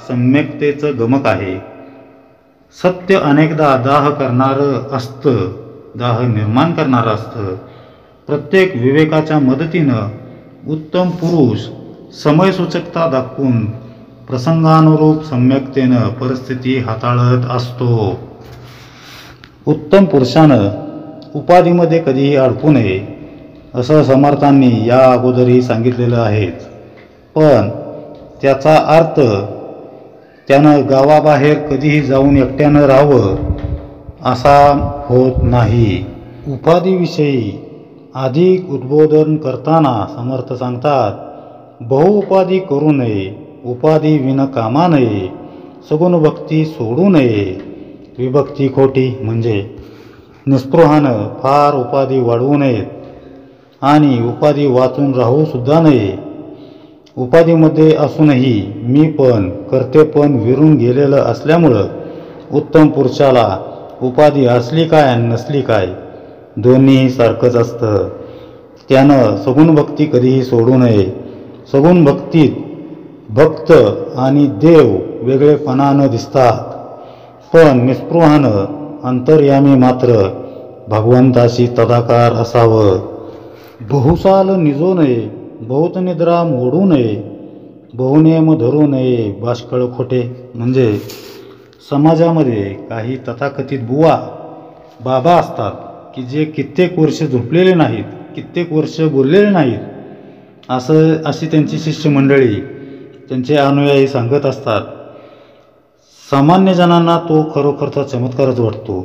सम्यकतेचं गमक आहे. सत्य अनेकदा दाह निर्माण करणारं असतं. प्रत्येक विवेकाच्या मदतीनं उत्तम पुरुष समयसूचकता दाखवून प्रसंगानुरूप सम्यकतेनं परिस्थिती हाताळत असतो. उत्तम पुरुषानं उपाधीमध्ये कधीही अडकू नये असं समर्थांनी या अगोदरही सांगितलेलं आहेच. पण त्याचा अर्थ त्यानं गावाबाहेर कधीही जाऊन एकट्यानं राहावं असा होत नाही. उपाधीविषयी अधिक उद्बोधन करताना समर्थ सांगतात, बहुउपाधी करू नये, उपाधी विणकामा नये, सगुण भक्ती सोडू नये. विभक्ती खोटी म्हणजे निस्पृहानं फार उपाधी वाढवू नयेत आणि उपाधी वाचून राहू सुद्धा नये. उपाधीमध्ये असूनही मी पण कर्तेपण विरून गेलेलं असल्यामुळं उत्तम पुरुषाला उपाधी असली काय आणि नसली काय दोन्ही सारखंच असतं. त्यानं सगुण भक्ती कधीही सोडू नये. सगुण भक्तीत भक्त आणि देव वेगळेपणानं दिसतात, पण निस्पृहानं अंतर्यामी मात्र भगवंताशी तदाकार असावं. बहुसाल निजो नये, बहुत निद्रा मोडू नये, बहुनेम धरू नये, बाष्कळ खोटे म्हणजे समाजामध्ये काही तथाकथित बुवा बाबा असतात की जे कित्येक वर्ष झोपलेले नाहीत, कित्येक वर्ष बोललेले नाहीत, अशी त्यांची शिष्यमंडळी, त्यांचे अनुयायी सांगत असतात. सामान्य जणांना तो खरोखरचा चमत्कारच वाटतो.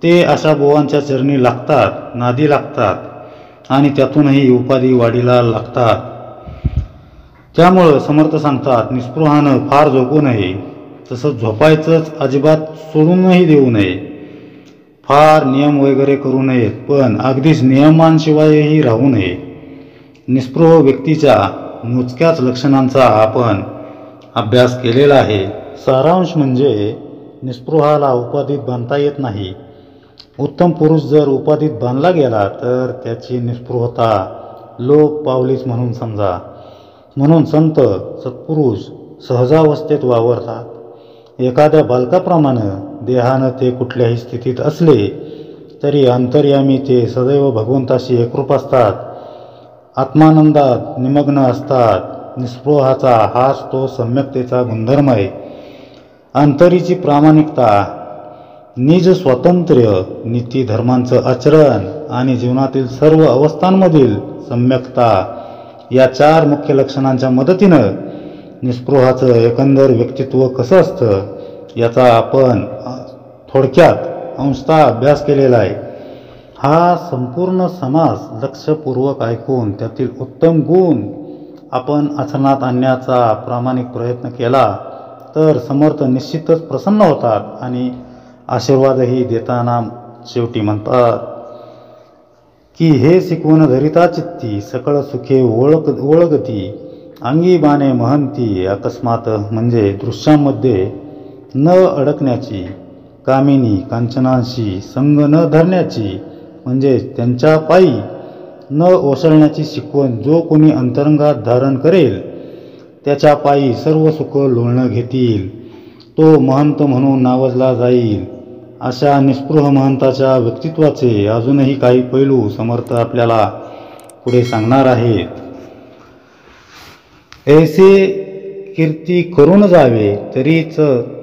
ते अशा बुवांच्या चरणी लागतात, नादी लागतात आणि त्यातूनही उपाधी वाढीला लागतात. त्यामुळं समर्थ सांगतात, निस्पृहानं फार झोपू नये, तसंच झोपायचंच अजिबात सोडूनही देऊ नये. फार नियम वगैरे करू नयेत, पण अगदीच नियमांशिवायही राहू नये. निस्पृह व्यक्तीच्या मोजक्याच लक्षणांचा आपण अभ्यास केलेला आहे. सारांश म्हणजे निस्पृहाला उपाधीत बांधता येत नाही. उत्तम पुरुष जर उपाधीत बांधला गेला तर त्याची निस्पृहता लोप पावलीच म्हणून समजा. म्हणून संत सत्पुरुष सहजावस्थेत वावरतात. एखाद्या बालकाप्रमाणे देहानं ते कुठल्याही स्थितीत असले तरी अंतर्यामी ते सदैव भगवंताशी एकरूप असतात, आत्मानंदात निमग्न असतात. निस्पृहाचा हाच तो सम्यकतेचा गुणधर्म आहे. अंतरीची प्रामाणिकता, निज स्वातंत्र्य, नीती धर्मांचं आचरण आणि जीवनातील सर्व अवस्थांमधील सम्यकता या 4 मुख्य लक्षणांच्या मदतीनं निस्पृहाचं एकंदर व्यक्तित्व कसं असतं याचा आपण थोडक्यात अंशतः अभ्यास केलेला आहे. हा संपूर्ण समास लक्षपूर्वक ऐकून त्यातील उत्तम गुण आपण आचरणात आणण्याचा प्रामाणिक प्रयत्न केला तर समर्थ निश्चितच प्रसन्न होतात आणि आशीर्वादही देताना शेवटी म्हणतात की हे शिकवून धरिता चित्ती सकळ सुखे ओळखती अंगी बाणे महंती अकस्मात म्हणजे दृश्यांमध्ये न अडकण्याची कामिनी कांचनांशी संग न धरण्याची म्हणजे त्यांच्या पायी न ओसळण्याची शिकवण जो कोणी अंतरंगात धारण करेल त्याच्या पायी सर्व सुख लोळणं घेतील तो महंत म्हणून नावाजला जाईल. अशा निस्पृह महंताच्या व्यक्तित्वाचे अजूनही काही पैलू समर्थ आपल्याला पुढे सांगणार आहेत. ऐसे कीर्ती करून जावे तरीच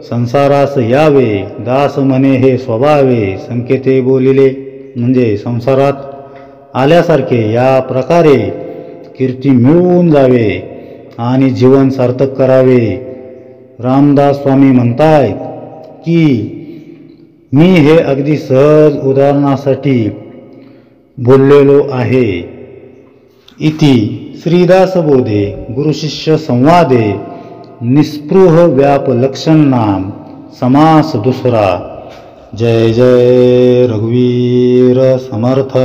संसारास यावे दास म्हणे हे स्वभावे संकेते बोलिले म्हणजे संसारात आल्यासारखे या प्रकारे कीर्ती मिळवून जावे आणि जीवन सार्थक करावे. रामदास स्वामी म्हणतायत की मी हे अगदी सहज उदाहरणासाठी बोललेलो आहे. इति श्रीदासबोधे गुरुशिष्य संवादे निस्पृह व्याप लक्षण नाम समास दुसरा. जय जय रघुवीर समर्थ.